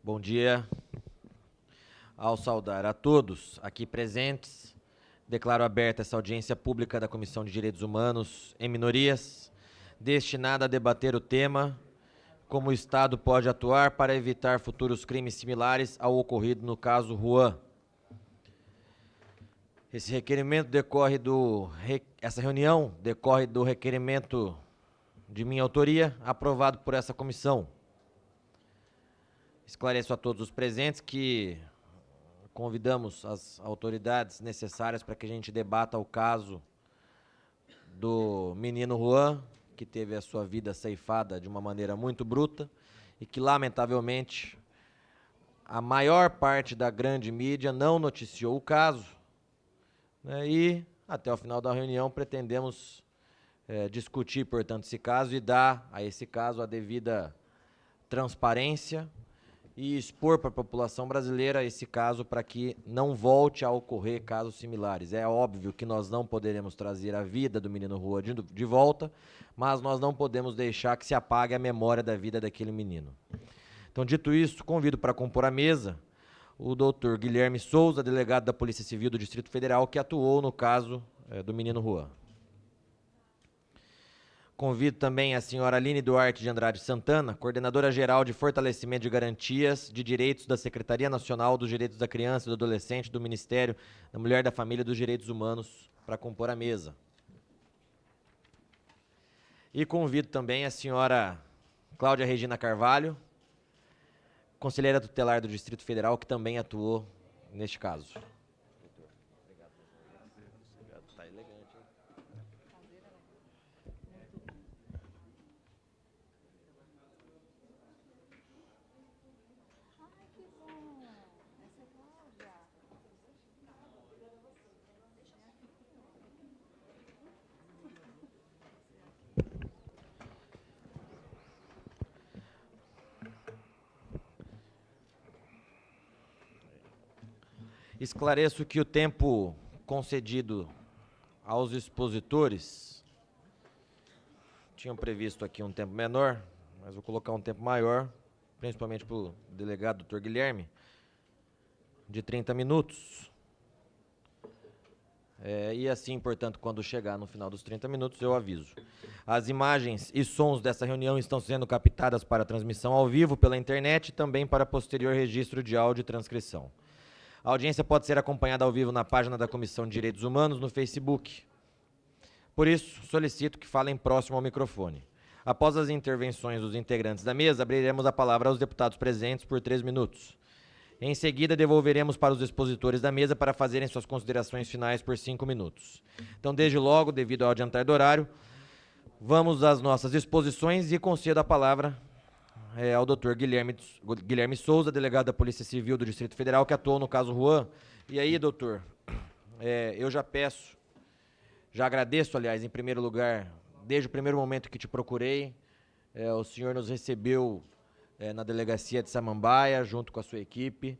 Bom dia. Ao saudar a todos aqui presentes, declaro aberta essa audiência pública da Comissão de Direitos Humanos em Minorias, destinada a debater o tema como o Estado pode atuar para evitar futuros crimes similares ao ocorrido no caso Juan. Essa reunião decorre do requerimento de minha autoria, aprovado por essa comissão. Esclareço a todos os presentes que convidamos as autoridades necessárias para que a gente debata o caso do menino Juan, que teve a sua vida ceifada de uma maneira muito bruta e que, lamentavelmente, a maior parte da grande mídia não noticiou o caso, né, e, até o final da reunião, pretendemos discutir, portanto, esse caso e dar a esse caso a devida transparência e expor para a população brasileira esse caso para que não volte a ocorrer casos similares. É óbvio que nós não poderemos trazer a vida do menino Juan de volta, mas nós não podemos deixar que se apague a memória da vida daquele menino. Então, dito isso, convido para compor a mesa o doutor Guilherme Souza, delegado da Polícia Civil do Distrito Federal, que atuou no caso do menino Juan. Convido também a senhora Aline Duarte de Andrade Santana, coordenadora-geral de Fortalecimento de Garantias de Direitos da Secretaria Nacional dos Direitos da Criança e do Adolescente do Ministério da Mulher, da Família e dos Direitos Humanos, para compor a mesa. E convido também a senhora Cláudia Regina Carvalho, conselheira tutelar do Distrito Federal, que também atuou neste caso. Tá elegante, hein? Esclareço que o tempo concedido aos expositores, tinham previsto aqui um tempo menor, mas vou colocar um tempo maior, principalmente para o delegado Dr. Guilherme, de 30 minutos. E assim, portanto, quando chegar no final dos 30 minutos, eu aviso. As imagens e sons dessa reunião estão sendo captadas para transmissão ao vivo pela internet e também para posterior registro de áudio e transcrição. A audiência pode ser acompanhada ao vivo na página da Comissão de Direitos Humanos no Facebook. Por isso, solicito que falem próximo ao microfone. Após as intervenções dos integrantes da mesa, abriremos a palavra aos deputados presentes por 3 minutos. Em seguida, devolveremos para os expositores da mesa para fazerem suas considerações finais por 5 minutos. Então, desde logo, devido ao adiantar do horário, vamos às nossas exposições e concedo a palavra ao doutor Guilherme Souza, delegado da Polícia Civil do Distrito Federal, que atuou no caso Juan. E aí, doutor, eu já agradeço, aliás, em primeiro lugar, desde o primeiro momento que te procurei, o senhor nos recebeu na delegacia de Samambaia, junto com a sua equipe,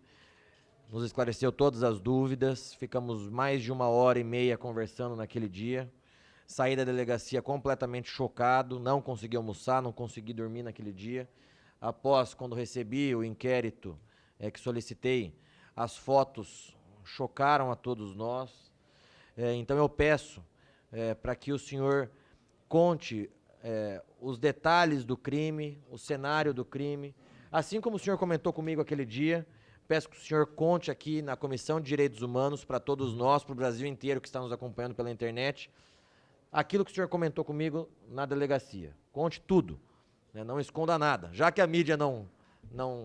nos esclareceu todas as dúvidas, ficamos mais de 1h30 conversando naquele dia, saí da delegacia completamente chocado, não consegui almoçar, não consegui dormir naquele dia. Após, quando recebi o inquérito que solicitei, as fotos chocaram a todos nós. Então eu peço para que o senhor conte os detalhes do crime, o cenário do crime. Assim como o senhor comentou comigo aquele dia, peço que o senhor conte aqui na Comissão de Direitos Humanos, para todos nós, para o Brasil inteiro que está nos acompanhando pela internet, aquilo que o senhor comentou comigo na delegacia. Conte tudo, né? Não esconda nada. Já que a mídia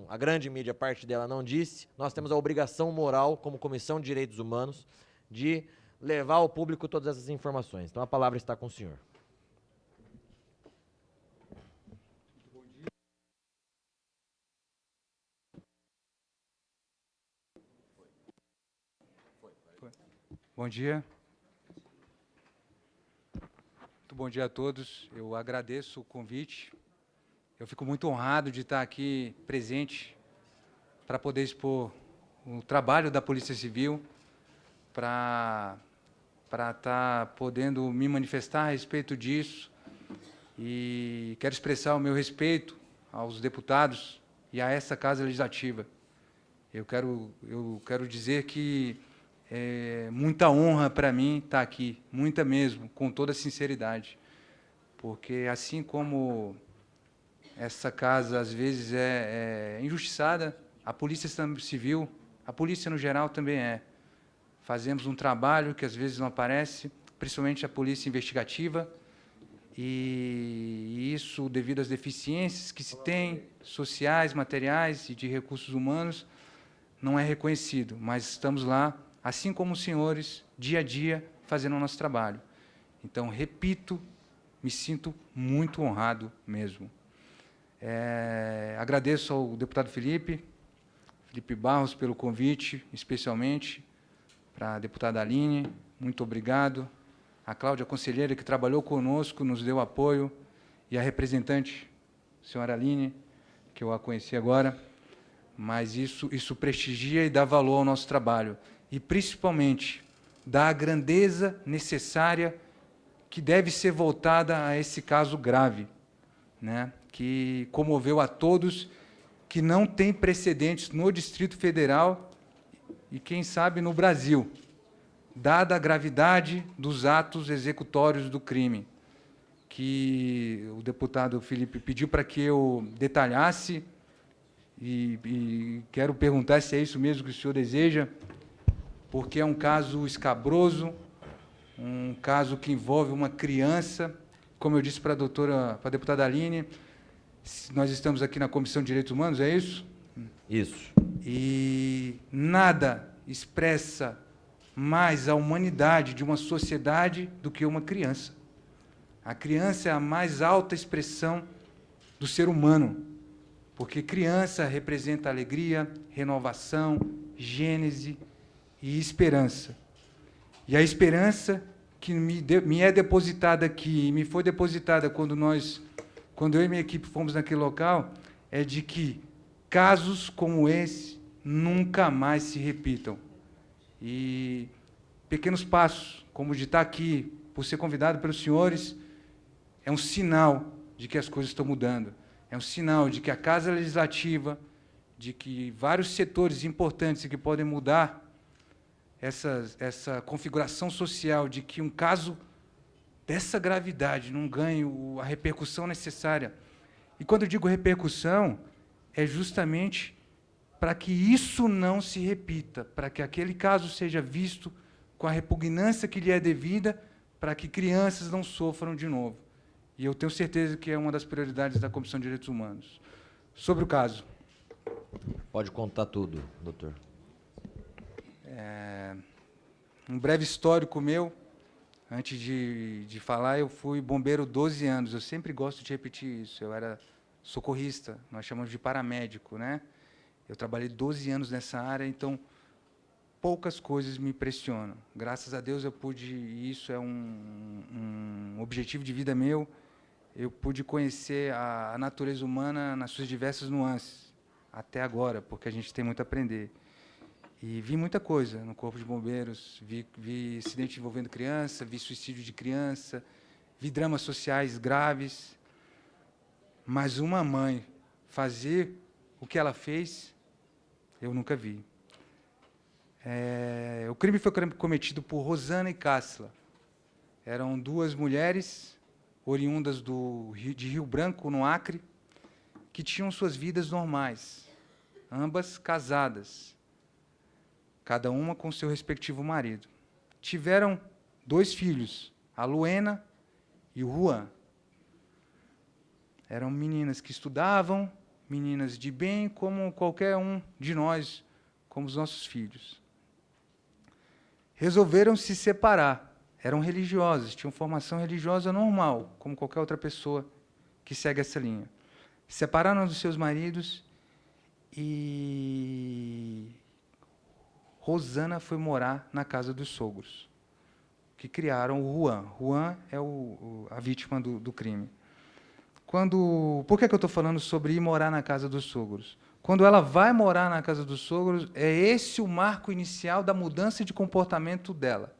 a grande mídia, parte dela não disse, nós temos a obrigação moral, como Comissão de Direitos Humanos, de levar ao público todas essas informações. Então a palavra está com o senhor. Bom dia. Muito bom dia a todos. Eu agradeço o convite. Eu fico muito honrado de estar aqui presente para poder expor o trabalho da Polícia Civil, para estar podendo me manifestar a respeito disso. E quero expressar o meu respeito aos deputados e a essa Casa Legislativa. Eu quero dizer que é muita honra para mim estar aqui, muita mesmo, com toda sinceridade, porque assim como essa casa às vezes é injustiçada, a Polícia Civil, a polícia no geral também é. Fazemos um trabalho que às vezes não aparece, principalmente a polícia investigativa, e isso devido às deficiências que se tem, sociais, materiais e de recursos humanos, não é reconhecido, mas estamos lá, assim como os senhores, dia a dia, fazendo o nosso trabalho. Então, repito, me sinto muito honrado mesmo. Agradeço ao deputado Felipe Barros, pelo convite, especialmente, para a deputada Aline, muito obrigado. A Cláudia, conselheira, que trabalhou conosco, nos deu apoio, e a representante, a senhora Aline, que eu a conheci agora, mas isso prestigia e dá valor ao nosso trabalho, e, principalmente, dá a grandeza necessária que deve ser voltada a esse caso grave, né, que comoveu a todos, que não tem precedentes no Distrito Federal e, quem sabe, no Brasil, dada a gravidade dos atos executórios do crime, que o deputado Felipe pediu para que eu detalhasse, e quero perguntar se é isso mesmo que o senhor deseja, porque é um caso escabroso, um caso que envolve uma criança, como eu disse para a deputada Aline, nós estamos aqui na Comissão de Direitos Humanos, é isso? Isso. E nada expressa mais a humanidade de uma sociedade do que uma criança. A criança é a mais alta expressão do ser humano, porque criança representa alegria, renovação, gênese e esperança. E a esperança que me é depositada aqui, e me foi depositada quando eu e minha equipe fomos naquele local, é de que casos como esse nunca mais se repitam. E pequenos passos, como de estar aqui, por ser convidado pelos senhores, é um sinal de que as coisas estão mudando. É um sinal de que a Casa Legislativa, de que vários setores importantes que podem mudar essa configuração social, de que um caso dessa gravidade não ganhe a repercussão necessária. E quando eu digo repercussão, é justamente para que isso não se repita, para que aquele caso seja visto com a repugnância que lhe é devida, para que crianças não sofram de novo. E eu tenho certeza que é uma das prioridades da Comissão de Direitos Humanos. Sobre o caso. Pode contar tudo, doutor. Um breve histórico meu. Antes de falar, eu fui bombeiro 12 anos. Eu sempre gosto de repetir isso. Eu era socorrista, nós chamamos de paramédico, né? Eu trabalhei 12 anos nessa área, então poucas coisas me impressionam. Graças a Deus eu pude, e isso é um objetivo de vida meu, eu pude conhecer a natureza humana nas suas diversas nuances, até agora, porque a gente tem muito a aprender. E vi muita coisa no Corpo de Bombeiros, vi acidente envolvendo criança, vi suicídio de criança, vi dramas sociais graves, mas uma mãe fazer o que ela fez, eu nunca vi. O crime foi cometido por Rosana e Cássila. Eram duas mulheres, oriundas de Rio Branco, no Acre, que tinham suas vidas normais, ambas casadas, cada uma com seu respectivo marido. Tiveram 2 filhos, a Luena e o Juan. Eram meninas que estudavam, meninas de bem, como qualquer um de nós, como os nossos filhos. Resolveram se separar. Eram religiosas, tinham formação religiosa normal, como qualquer outra pessoa que segue essa linha. Separaram dos seus maridos e Rosana foi morar na casa dos sogros, que criaram o Juan. Juan é a vítima do crime. Por que eu estou falando sobre ir morar na casa dos sogros? Quando ela vai morar na casa dos sogros, é esse o marco inicial da mudança de comportamento dela,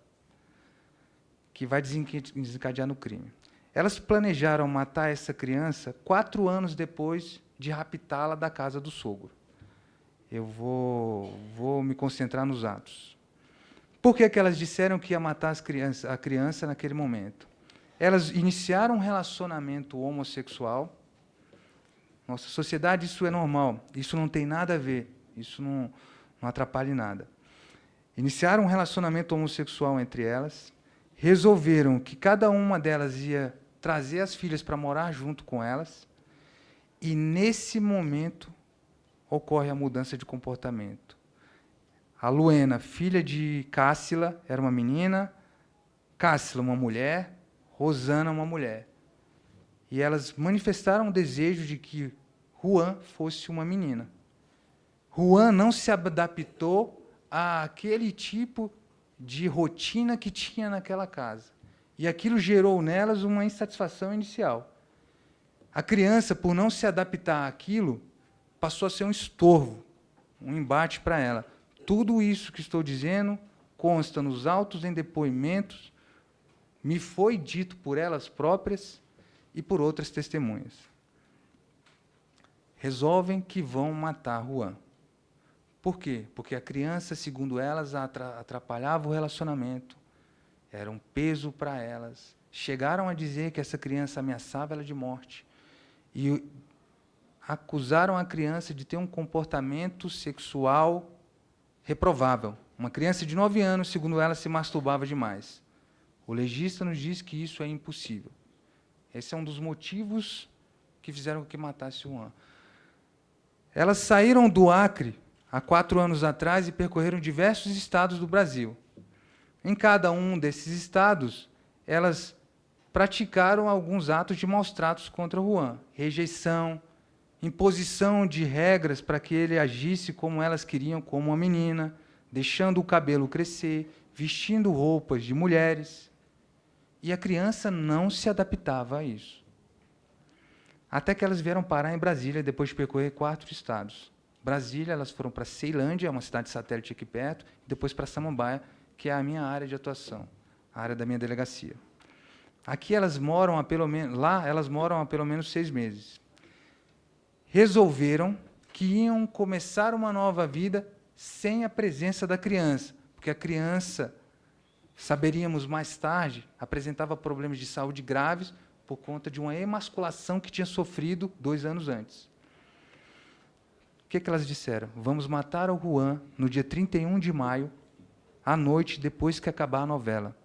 que vai desencadear no crime. Elas planejaram matar essa criança 4 anos depois de raptá-la da casa do sogro. Eu vou me concentrar nos atos. Por que elas disseram que ia matar a criança naquele momento? Elas iniciaram um relacionamento homossexual. Nossa sociedade, isso é normal, isso não tem nada a ver, isso não atrapalha em nada. Iniciaram um relacionamento homossexual entre elas, resolveram que cada uma delas ia trazer as filhas para morar junto com elas, e nesse momento ocorre a mudança de comportamento. A Luena, filha de Cássila, era uma menina, Cássila, uma mulher, Rosana, uma mulher. E elas manifestaram o desejo de que Juan fosse uma menina. Juan não se adaptou àquele tipo de rotina que tinha naquela casa. E aquilo gerou nelas uma insatisfação inicial. A criança, por não se adaptar àquilo, passou a ser um estorvo, um embate para ela. Tudo isso que estou dizendo consta nos autos em depoimentos, me foi dito por elas próprias e por outras testemunhas. Resolvem que vão matar Juan. Por quê? Porque a criança, segundo elas, atrapalhava o relacionamento, era um peso para elas. Chegaram a dizer que essa criança ameaçava ela de morte. E acusaram a criança de ter um comportamento sexual reprovável. Uma criança de 9 anos, segundo ela, se masturbava demais. O legista nos diz que isso é impossível. Esse é um dos motivos que fizeram com que matasse Juan. Elas saíram do Acre há 4 anos atrás e percorreram diversos estados do Brasil. Em cada um desses estados, elas praticaram alguns atos de maus tratos contra Juan. Rejeição, imposição de regras para que ele agisse como elas queriam, como uma menina, deixando o cabelo crescer, vestindo roupas de mulheres. E a criança não se adaptava a isso. Até que elas vieram parar em Brasília, depois de percorrer 4 estados. Brasília, elas foram para Ceilândia, uma cidade satélite aqui perto, e depois para Samambaia, que é a minha área de atuação, a área da minha delegacia. Aqui elas moram há pelo menos, lá elas moram há pelo menos 6 meses. Resolveram que iam começar uma nova vida sem a presença da criança, porque a criança, saberíamos mais tarde, apresentava problemas de saúde graves por conta de uma emasculação que tinha sofrido 2 anos antes. O que elas disseram? Vamos matar o Juan no dia 31 de maio, à noite, depois que acabar a novela.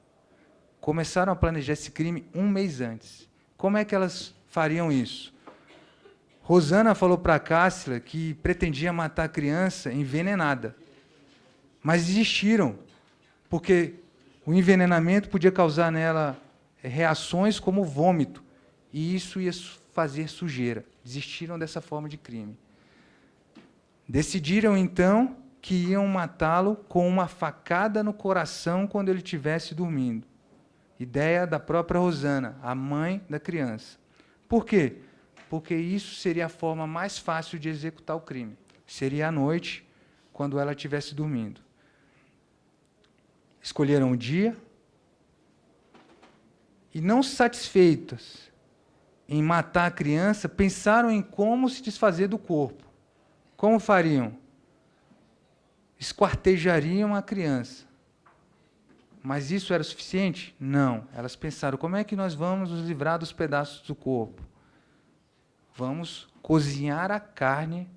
Começaram a planejar esse crime 1 mês antes. Como é que elas fariam isso? Rosana falou para Cássila que pretendia matar a criança envenenada. Mas desistiram, porque o envenenamento podia causar nela reações como vômito, e isso ia fazer sujeira. Desistiram dessa forma de crime. Decidiram, então, que iam matá-lo com uma facada no coração quando ele estivesse dormindo. Ideia da própria Rosana, a mãe da criança. Por quê? Porque isso seria a forma mais fácil de executar o crime. Seria à noite, quando ela estivesse dormindo. Escolheram o dia e, não satisfeitas em matar a criança, pensaram em como se desfazer do corpo. Como fariam? Esquartejariam a criança. Mas isso era suficiente? Não. Elas pensaram, como é que nós vamos nos livrar dos pedaços do corpo? Vamos cozinhar a carne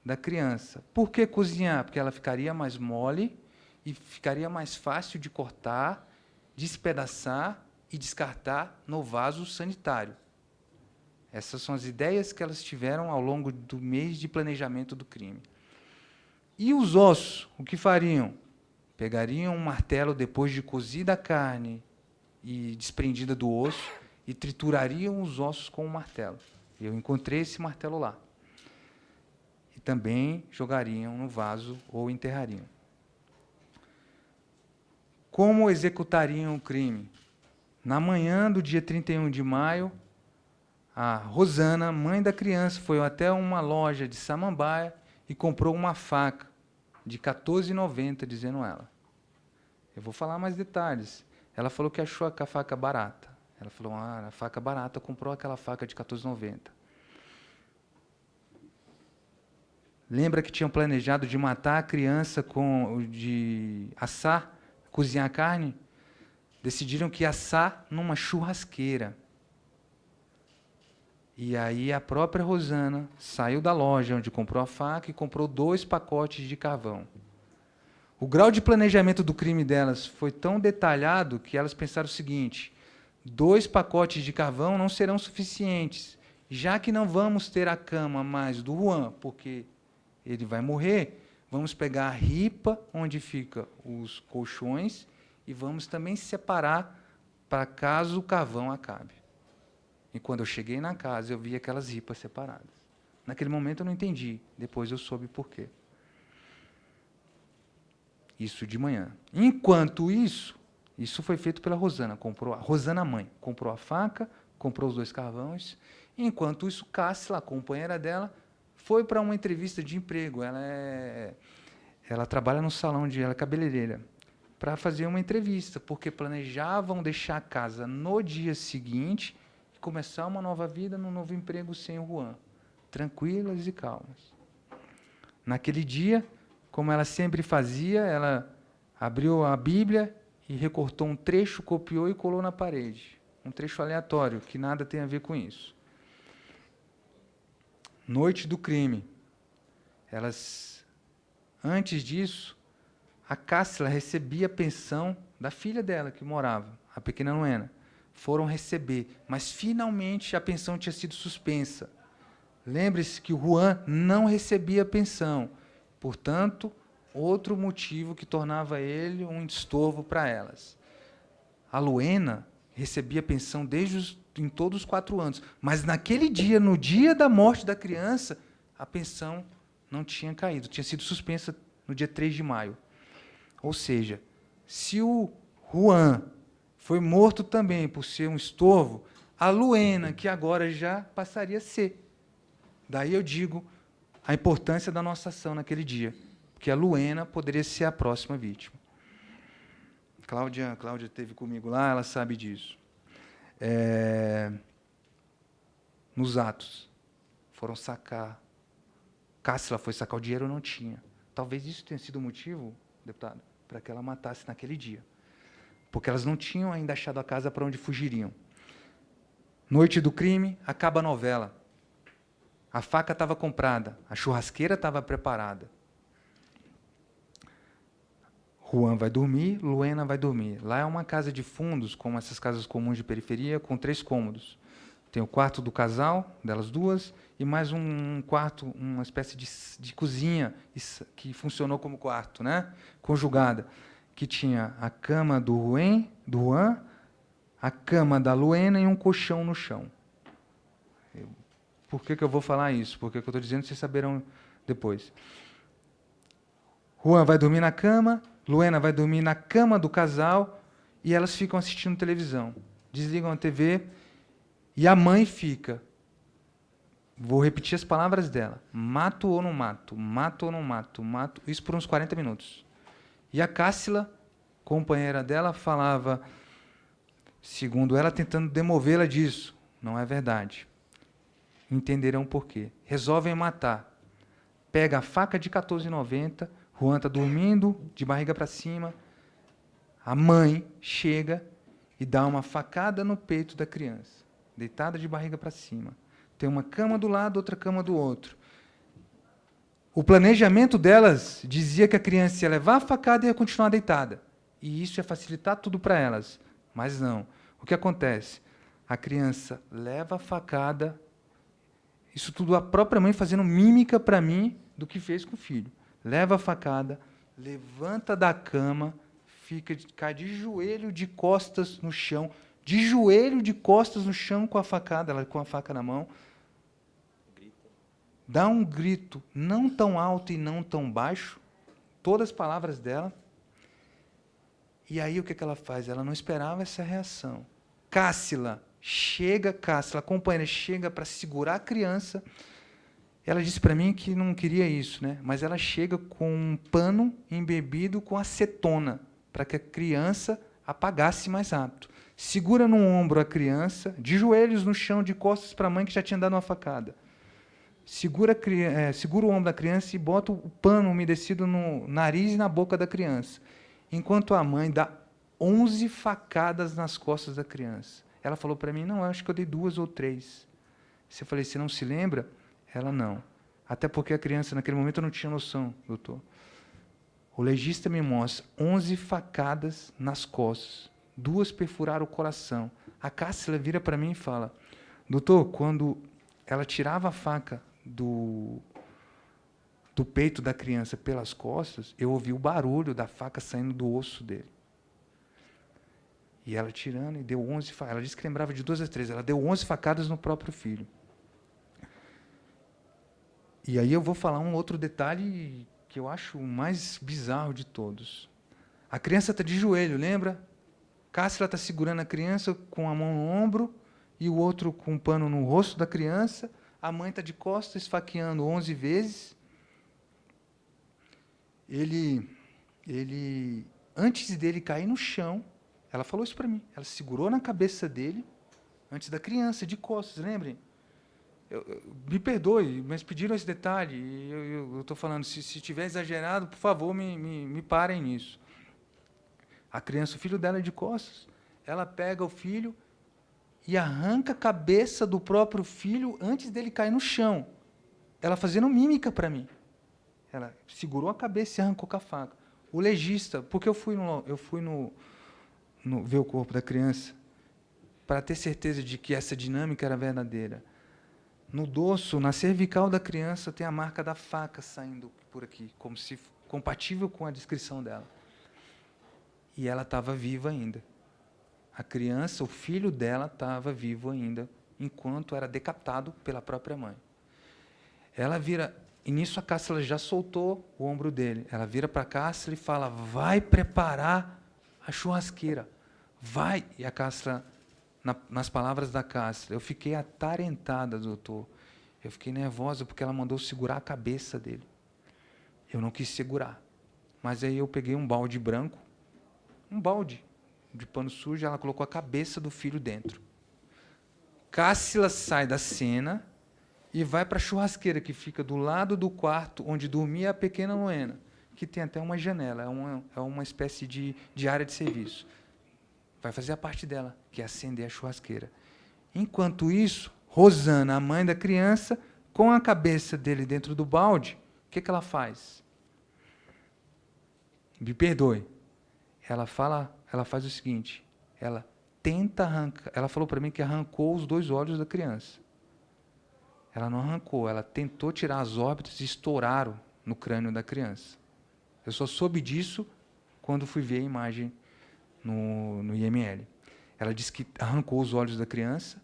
da criança. Por que cozinhar? Porque ela ficaria mais mole e ficaria mais fácil de cortar, despedaçar e descartar no vaso sanitário. Essas são as ideias que elas tiveram ao longo do mês de planejamento do crime. E os ossos, o que fariam? Pegariam um martelo depois de cozida a carne e desprendida do osso e triturariam os ossos com um martelo. Eu encontrei esse martelo lá. E também jogariam no vaso ou enterrariam. Como executariam o crime? Na manhã do dia 31 de maio, a Rosana, mãe da criança, foi até uma loja de Samambaia e comprou uma faca de R$ 14,90, dizendo ela. Eu vou falar mais detalhes. Ela falou que achou a faca barata. Ela falou, a faca barata, comprou aquela faca de R$ 14,90. Lembra que tinham planejado de matar a criança de assar, cozinhar a carne? Decidiram que ia assar numa churrasqueira. E aí a própria Rosana saiu da loja onde comprou a faca e comprou 2 pacotes de carvão. O grau de planejamento do crime delas foi tão detalhado que elas pensaram o seguinte: 2 pacotes de carvão não serão suficientes, já que não vamos ter a cama mais do Juan, porque ele vai morrer, vamos pegar a ripa onde ficam os colchões e vamos também separar para caso o carvão acabe. E quando eu cheguei na casa, eu vi aquelas ripas separadas. Naquele momento eu não entendi, depois eu soube por quê. Isso de manhã. Enquanto isso foi feito pela Rosana. A Rosana mãe comprou a faca, comprou os 2 carvões. Enquanto isso, Cássila, a companheira dela, foi para uma entrevista de emprego. Ela trabalha no salão ela é cabeleireira, para fazer uma entrevista, porque planejavam deixar a casa no dia seguinte e começar uma nova vida num novo emprego sem o Juan. Tranquilas e calmas. Naquele dia, como ela sempre fazia, ela abriu a Bíblia e recortou um trecho, copiou e colou na parede. Um trecho aleatório, que nada tem a ver com isso. Noite do crime. Antes disso, a Cássila recebia a pensão da filha dela, que morava, a pequena Luena. Foram receber, mas finalmente a pensão tinha sido suspensa. Lembre-se que o Juan não recebia pensão. Portanto, outro motivo que tornava ele um estorvo para elas. A Luena recebia pensão em todos os 4 anos, mas naquele dia, no dia da morte da criança, a pensão não tinha caído, tinha sido suspensa no dia 3 de maio. Ou seja, se o Juan foi morto também por ser um estorvo, a Luena, que agora já passaria a ser. Daí eu digo a importância da nossa ação naquele dia, porque a Luena poderia ser a próxima vítima. Cláudia esteve comigo lá, ela sabe disso. Nos atos, foram sacar. Cássila foi sacar o dinheiro, não tinha. Talvez isso tenha sido o motivo, deputado, para que ela matasse naquele dia. Porque elas não tinham ainda achado a casa para onde fugiriam. Noite do crime, acaba a novela. A faca estava comprada, a churrasqueira estava preparada. Juan vai dormir, Luena vai dormir. Lá é uma casa de fundos, como essas casas comuns de periferia, com 3 cômodos. Tem o quarto do casal, delas 2, e mais um quarto, uma espécie de cozinha, que funcionou como quarto, né? Conjugada, que tinha a cama do Juan, a cama da Luena e um colchão no chão. Por que eu vou falar isso? Porque o que eu estou dizendo vocês saberão depois. Juan vai dormir na cama, Luena vai dormir na cama do casal e elas ficam assistindo televisão. Desligam a TV e a mãe fica. Vou repetir as palavras dela. Mato ou não mato? Mato ou não mato? Mato. Isso por uns 40 minutos. E a Cássila, companheira dela, falava, segundo ela, tentando demovê-la disso. Não é verdade. Entenderão por quê. Resolvem matar. Pega a faca de R$14,90, Juan está dormindo, de barriga para cima. A mãe chega e dá uma facada no peito da criança, deitada de barriga para cima. Tem uma cama do lado, outra cama do outro. O planejamento delas dizia que a criança ia levar a facada e ia continuar deitada. E isso ia facilitar tudo para elas. Mas não. O que acontece? A criança leva a facada, isso tudo a própria mãe fazendo mímica para mim do que fez com o filho. Leva a facada, levanta da cama, cai de joelho, de costas no chão, de joelho, de costas no chão com a facada, ela com a faca na mão. Dá um grito não tão alto e não tão baixo, todas as palavras dela. E aí o que ela faz? Ela não esperava essa reação. Cássila, a companheira chega para segurar a criança. Ela disse para mim que não queria isso, né? Mas ela chega com um pano embebido com acetona, para que a criança apagasse mais rápido. Segura no ombro a criança, de joelhos no chão, de costas para a mãe que já tinha dado uma facada. segura o ombro da criança e bota o pano umedecido no nariz e na boca da criança, enquanto a mãe dá 11 facadas nas costas da criança. Ela falou para mim, não, eu acho que eu dei 2 ou 3. Eu falei, você não se lembra? Ela, não. Até porque a criança, naquele momento, não tinha noção, doutor. O legista me mostra 11 facadas nas costas, 2 perfuraram o coração. A Cássila vira para mim e fala, doutor, quando ela tirava a faca do peito da criança pelas costas, eu ouvi o barulho da faca saindo do osso dele. E ela tirando, e deu 11 facadas. Ela disse que lembrava de 2 a 3. Ela deu 11 facadas no próprio filho. E aí eu vou falar um outro detalhe que eu acho o mais bizarro de todos. A criança está de joelho, lembra? Cássila está segurando a criança com a mão no ombro e o outro com um pano no rosto da criança. A mãe está de costas, esfaqueando 11 vezes. Antes dele cair no chão, ela falou isso para mim. Ela segurou na cabeça dele, antes da criança, de costas, lembrem? Me perdoe, mas pediram esse detalhe. E eu estou falando, se estiver exagerado, por favor, me parem nisso. A criança, o filho dela é de costas. Ela pega o filho e arranca a cabeça do próprio filho antes dele cair no chão. Ela fazendo mímica para mim. Ela segurou a cabeça e arrancou com a faca. O legista, porque eu fui ver o corpo da criança para ter certeza de que essa dinâmica era verdadeira. No dorso, na cervical da criança, tem a marca da faca saindo por aqui, como se compatível com a descrição dela. E ela estava viva ainda. A criança, o filho dela, estava vivo ainda, enquanto era decapitado pela própria mãe. Ela vira, e nisso a Cássila já soltou o ombro dele. Ela vira para a Cássila e fala, vai preparar a churrasqueira. Vai! E a Cássila, nas palavras da Cássila, eu fiquei atarentada, doutor. Eu fiquei nervosa porque ela mandou segurar a cabeça dele. Eu não quis segurar. Mas aí eu peguei um balde branco, um balde de pano sujo, ela colocou a cabeça do filho dentro. Cássila sai da cena e vai para a churrasqueira, que fica do lado do quarto onde dormia a pequena Noena, que tem até uma janela, é uma espécie de área de serviço. Vai fazer a parte dela, que é acender a churrasqueira. Enquanto isso, Rosana, a mãe da criança, com a cabeça dele dentro do balde, o que ela faz? Me perdoe. Ela faz o seguinte, ela tenta arrancar, ela falou para mim que arrancou os 2 olhos da criança. Ela não arrancou, ela tentou tirar as órbitas e estouraram no crânio da criança. Eu só soube disso quando fui ver a imagem no IML. Ela disse que arrancou os olhos da criança.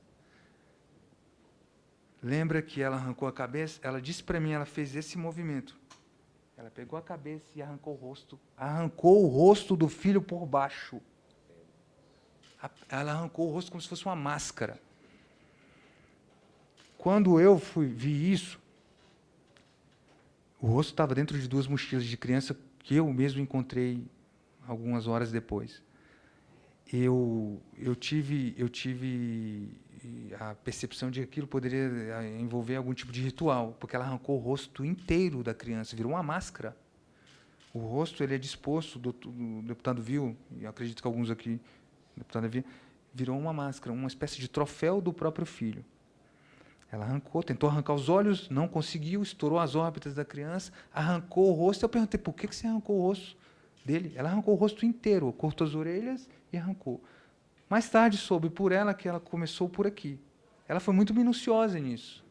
Lembra que ela arrancou a cabeça? Ela disse para mim, ela fez esse movimento. Ela pegou a cabeça e arrancou o rosto. Arrancou o rosto do filho por baixo. Ela arrancou o rosto como se fosse uma máscara. Quando eu vi isso, o rosto estava dentro de 2 mochilas de criança que eu mesmo encontrei algumas horas depois. Eu tive a percepção de que aquilo poderia envolver algum tipo de ritual, porque ela arrancou o rosto inteiro da criança, virou uma máscara. O rosto ele é disposto, o deputado viu, e acredito que alguns aqui, o deputado viu, virou uma máscara, uma espécie de troféu do próprio filho. Ela arrancou, tentou arrancar os olhos, não conseguiu, estourou as órbitas da criança, arrancou o rosto. Eu perguntei, por que você arrancou o rosto dele? Ela arrancou o rosto inteiro, cortou as orelhas e arrancou. Mais tarde soube por ela que ela começou por aqui. Ela foi muito minuciosa nisso.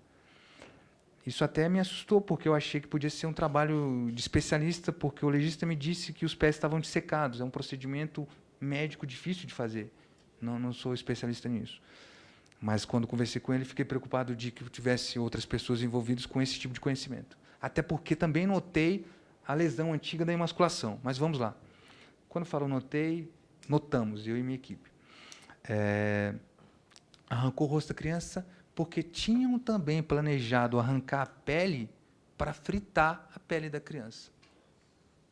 Isso até me assustou, porque eu achei que podia ser um trabalho de especialista, porque o legista me disse que os pés estavam dissecados. É um procedimento médico difícil de fazer. Não sou especialista nisso. Mas, quando conversei com ele, fiquei preocupado de que tivesse outras pessoas envolvidas com esse tipo de conhecimento. Até porque também notei a lesão antiga da emasculação. Mas vamos lá. Quando eu falo notei, notamos, eu e minha equipe. Arrancou o rosto da criança porque tinham também planejado arrancar a pele para fritar a pele da criança.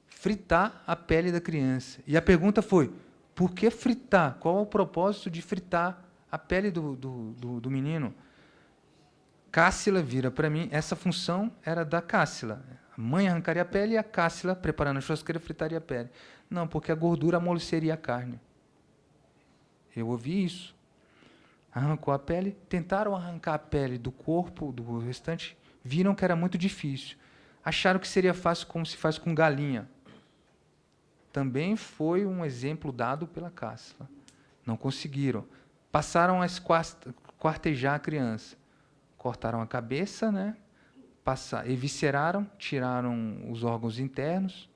Fritar a pele da criança. E a pergunta foi, por que fritar? Qual é o propósito de fritar a pele do menino? Cássila vira para mim, essa função era da Cássila. A mãe arrancaria a pele e a Cássila, preparando a churrasqueira, fritaria a pele. Não, porque a gordura amoleceria a carne. Eu ouvi isso. Arrancou a pele, tentaram arrancar a pele do corpo, do restante, viram que era muito difícil. Acharam que seria fácil como se faz com galinha. Também foi um exemplo dado pela Cássila. Não conseguiram. Passaram a esquartejar a criança. Cortaram a cabeça, né? Evisceraram, tiraram os órgãos internos,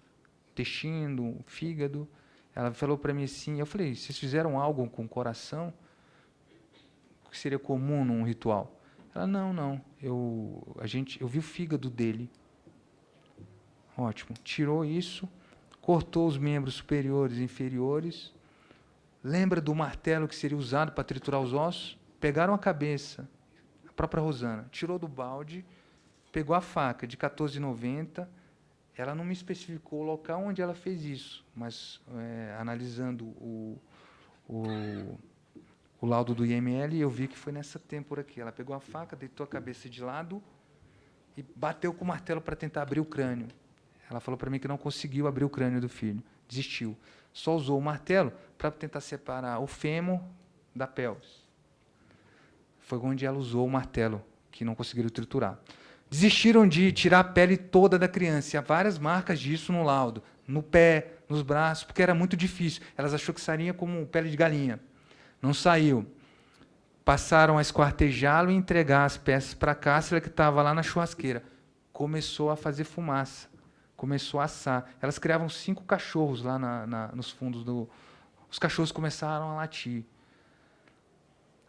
intestino, fígado. Ela falou para mim assim, eu falei, vocês fizeram algo com o coração? Que seria comum num ritual? Ela, não. Eu vi o fígado dele. Ótimo. Tirou isso, cortou os membros superiores e inferiores. Lembra do martelo que seria usado para triturar os ossos? Pegaram a cabeça, a própria Rosana, tirou do balde, pegou a faca de 14,90. Ela não me especificou o local onde ela fez isso, mas analisando o laudo do IML, eu vi que foi nessa têmpora aqui. Ela pegou a faca, deitou a cabeça de lado e bateu com o martelo para tentar abrir o crânio. Ela falou para mim que não conseguiu abrir o crânio do filho, desistiu. Só usou o martelo para tentar separar o fêmur da pelvis. Foi onde ela usou o martelo, que não conseguiram triturar. Desistiram de tirar a pele toda da criança. E há várias marcas disso no laudo. No pé, nos braços, porque era muito difícil. Elas acharam que sairia como pele de galinha. Não saiu. Passaram a esquartejá-lo e entregar as peças para a Cássila, que estava lá na churrasqueira. Começou a fazer fumaça. Começou a assar. Elas criavam 5 cachorros lá nos fundos do... Os cachorros começaram a latir.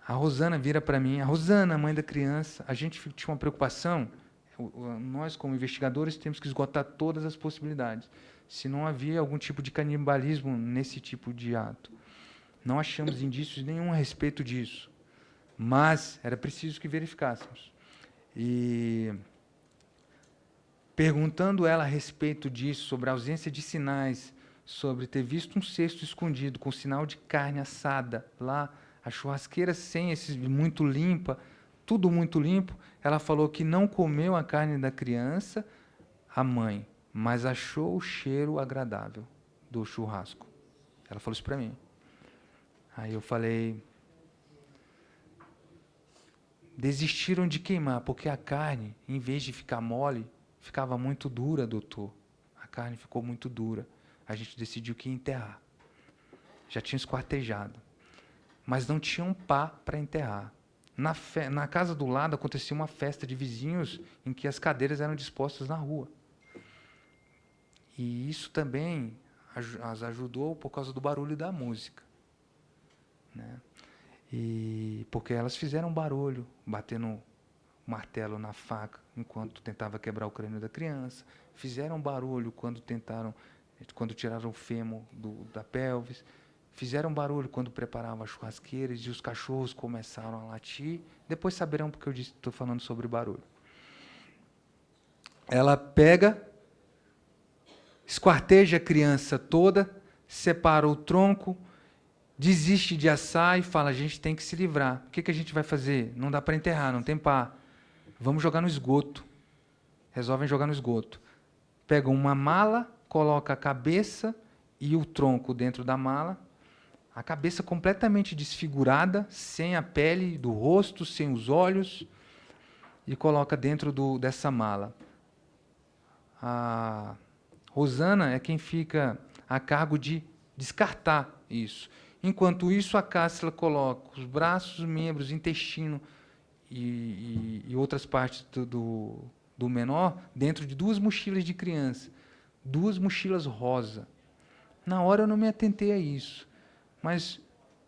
A Rosana vira para mim. A Rosana, mãe da criança, a gente tinha uma preocupação. Nós, como investigadores, temos que esgotar todas as possibilidades. Se não havia algum tipo de canibalismo nesse tipo de ato. Não achamos indícios nenhum a respeito disso. Mas era preciso que verificássemos. E... perguntando ela a respeito disso, sobre a ausência de sinais, sobre ter visto um cesto escondido com sinal de carne assada lá, a churrasqueira sem esses muito limpa, tudo muito limpo, ela falou que não comeu a carne da criança, a mãe, mas achou o cheiro agradável do churrasco. Ela falou isso para mim. Aí eu falei, desistiram de queimar, porque a carne, em vez de ficar mole, ficava muito dura, doutor. A carne ficou muito dura. A gente decidiu que ia enterrar. Já tinha esquartejado. Mas não tinha um pá para enterrar. Na casa do lado acontecia uma festa de vizinhos em que as cadeiras eram dispostas na rua. E isso também as ajudou por causa do barulho da música. Né? E porque elas fizeram barulho, batendo martelo na faca enquanto tentava quebrar o crânio da criança, fizeram barulho quando tiraram o fêmur da pelvis, fizeram barulho quando preparavam as churrasqueiras e os cachorros começaram a latir. Depois saberão porque eu estou falando sobre barulho. Ela pega, esquarteja a criança toda, separa o tronco, desiste de assar e fala, a gente tem que se livrar. O que a gente vai fazer? Não dá para enterrar, não tem pá. Vamos jogar no esgoto. Resolvem jogar no esgoto. Pegam uma mala, colocam a cabeça e o tronco dentro da mala. A cabeça completamente desfigurada, sem a pele do rosto, sem os olhos, e coloca dentro dessa mala. A Rosana é quem fica a cargo de descartar isso. Enquanto isso, a Cássila coloca os braços, membros, intestino e outras partes do menor dentro de 2 mochilas de criança. 2 mochilas rosa. Na hora eu não me atentei a isso. Mas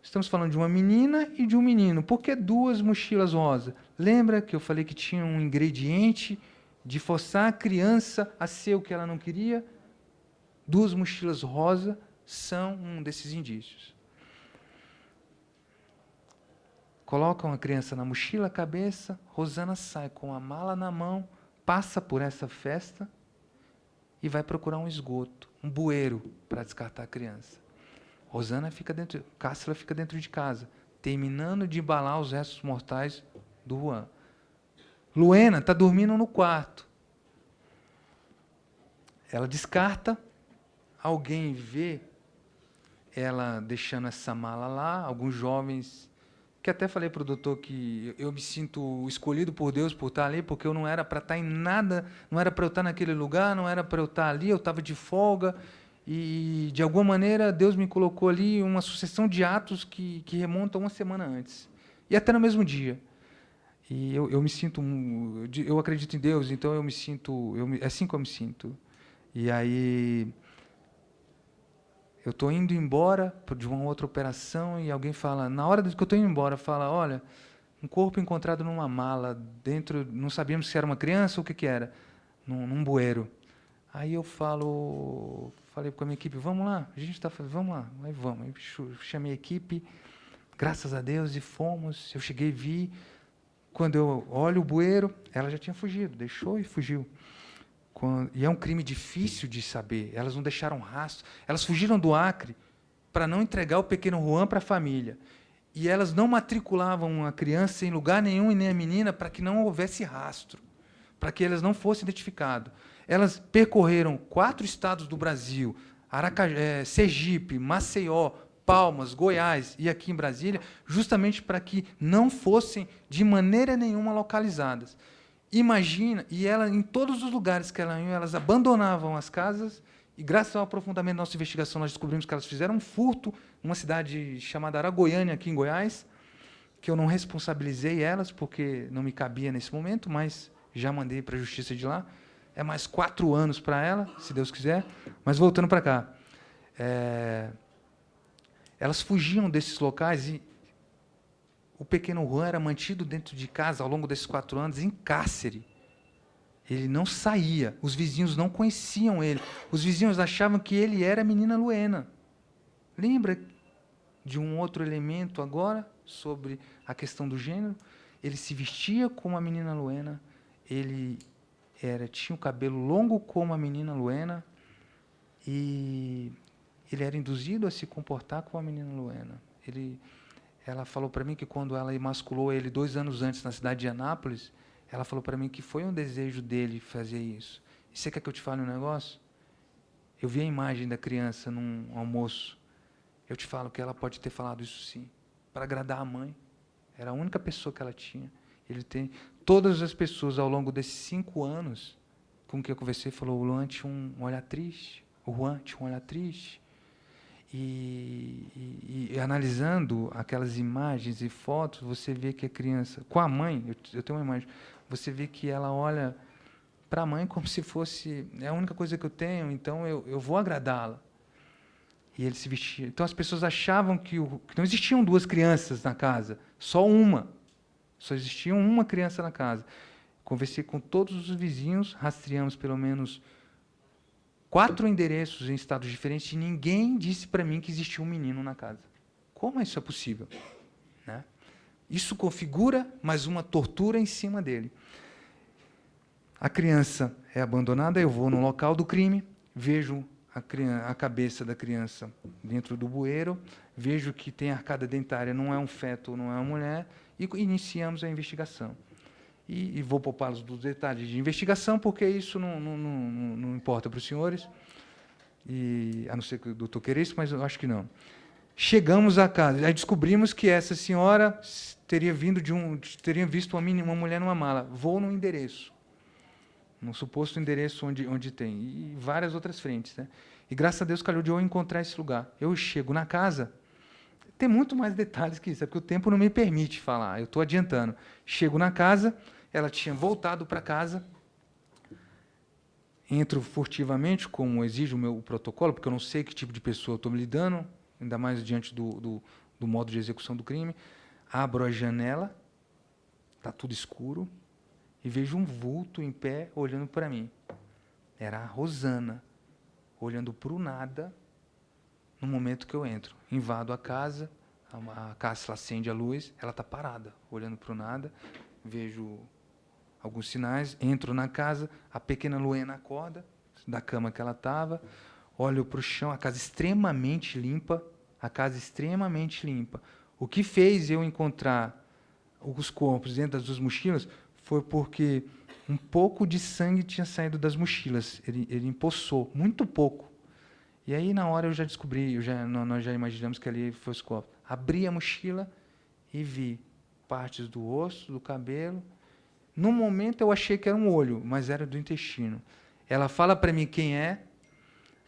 estamos falando de uma menina e de um menino. Por que 2 mochilas rosa? Lembra que eu falei que tinha um ingrediente de forçar a criança a ser o que ela não queria? 2 mochilas rosa são um desses indícios. Colocam a criança na mochila, a cabeça, Rosana sai com a mala na mão, passa por essa festa e vai procurar um esgoto, um bueiro para descartar a criança. Cássila fica dentro de casa, terminando de embalar os restos mortais do Juan. Luena está dormindo no quarto. Ela descarta, alguém vê ela deixando essa mala lá, alguns jovens, que até falei para o doutor que eu me sinto escolhido por Deus por estar ali, porque eu não era para estar em nada, não era para eu estar naquele lugar, não era para eu estar ali, eu estava de folga, e de alguma maneira Deus me colocou ali uma sucessão de atos que remontam uma semana antes, e até no mesmo dia. E eu me sinto, eu acredito em Deus, então eu me sinto, é assim que eu me sinto. E aí eu estou indo embora de uma outra operação e alguém fala, na hora que eu estou indo embora, fala, olha, um corpo encontrado numa mala, dentro, não sabíamos se era uma criança ou o que era, num bueiro. Aí eu falei com a minha equipe, vamos lá, a gente está fazendo, vamos lá, aí vamos. Aí chamei a equipe, graças a Deus, e fomos. Eu cheguei e vi, quando eu olho o bueiro, ela já tinha fugido, deixou e fugiu. E é um crime difícil de saber. Elas não deixaram rastro. Elas fugiram do Acre para não entregar o pequeno Juan para a família. E elas não matriculavam a criança em lugar nenhum e nem a menina para que não houvesse rastro, para que elas não fossem identificadas. Elas percorreram 4 estados do Brasil, Sergipe, Maceió, Palmas, Goiás e aqui em Brasília, justamente para que não fossem de maneira nenhuma localizadas. Imagina, e ela, em todos os lugares que ela ia, elas abandonavam as casas, e graças ao aprofundamento da nossa investigação, nós descobrimos que elas fizeram um furto numa cidade chamada Aragoiânia, aqui em Goiás, que eu não responsabilizei elas, porque não me cabia nesse momento, mas já mandei para a justiça de lá. É mais 4 anos para ela, se Deus quiser. Mas voltando para cá. Elas fugiam desses locais e o pequeno Juan era mantido dentro de casa ao longo desses 4 anos em cárcere. Ele não saía. Os vizinhos não conheciam ele. Os vizinhos achavam que ele era a menina Luena. Lembra de um outro elemento agora sobre a questão do gênero? Ele se vestia como a menina Luena. Ele tinha o cabelo longo como a menina Luena. E ele era induzido a se comportar como a menina Luena. Ela falou para mim que quando ela emasculou ele 2 anos antes na cidade de Anápolis, ela falou para mim que foi um desejo dele fazer isso. E você quer que eu te fale um negócio? Eu vi a imagem da criança num almoço. Eu te falo que ela pode ter falado isso sim, para agradar a mãe. Era a única pessoa que ela tinha. Todas as pessoas ao longo desses 5 anos com que eu conversei, falou, o Luan tinha um olhar triste, o Juan tinha um olhar triste. E analisando aquelas imagens e fotos, você vê que a criança, com a mãe, eu tenho uma imagem, você vê que ela olha para a mãe como se fosse, é a única coisa que eu tenho, então eu vou agradá-la. E ele se vestia. Então as pessoas achavam que não existiam 2 crianças na casa, só uma. Só existia uma criança na casa. Conversei com todos os vizinhos, rastreamos pelo menos 4 endereços em estados diferentes e ninguém disse para mim que existia um menino na casa. Como isso é possível? Né? Isso configura mais uma tortura em cima dele. A criança é abandonada, eu vou no local do crime, vejo a cabeça da criança dentro do bueiro, vejo que tem arcada dentária, não é um feto, não é uma mulher, e iniciamos a investigação. E vou poupá-los dos detalhes de investigação, porque isso não importa para os senhores, a não ser que o doutor queira isso, mas eu acho que não. Chegamos à casa, aí descobrimos que essa senhora teria visto uma mulher numa mala. Vou no endereço, no suposto endereço onde tem, e várias outras frentes. Né? E graças a Deus calhou de eu encontrar esse lugar. Eu chego na casa, tem muito mais detalhes que isso, é porque o tempo não me permite falar, eu estou adiantando. Chego na casa, ela tinha voltado para casa, entro furtivamente, como exige o meu protocolo, porque eu não sei que tipo de pessoa eu estou me lidando, ainda mais diante do modo de execução do crime. Abro a janela, está tudo escuro, e vejo um vulto em pé olhando para mim. Era a Rosana, olhando para o nada, no momento que eu entro. Invado a casa acende a luz, ela está parada, olhando para o nada, vejo alguns sinais, entro na casa, a pequena Luena acorda da cama que ela estava, olho para o chão, a casa extremamente limpa, O que fez eu encontrar os corpos dentro das 2 mochilas foi porque um pouco de sangue tinha saído das mochilas. Ele empoçou, muito pouco. E aí, na hora, eu já descobri, nós já imaginamos que ali fosse copo. Abri a mochila e vi partes do osso, do cabelo. No momento, eu achei que era um olho, mas era do intestino. Ela fala para mim quem é.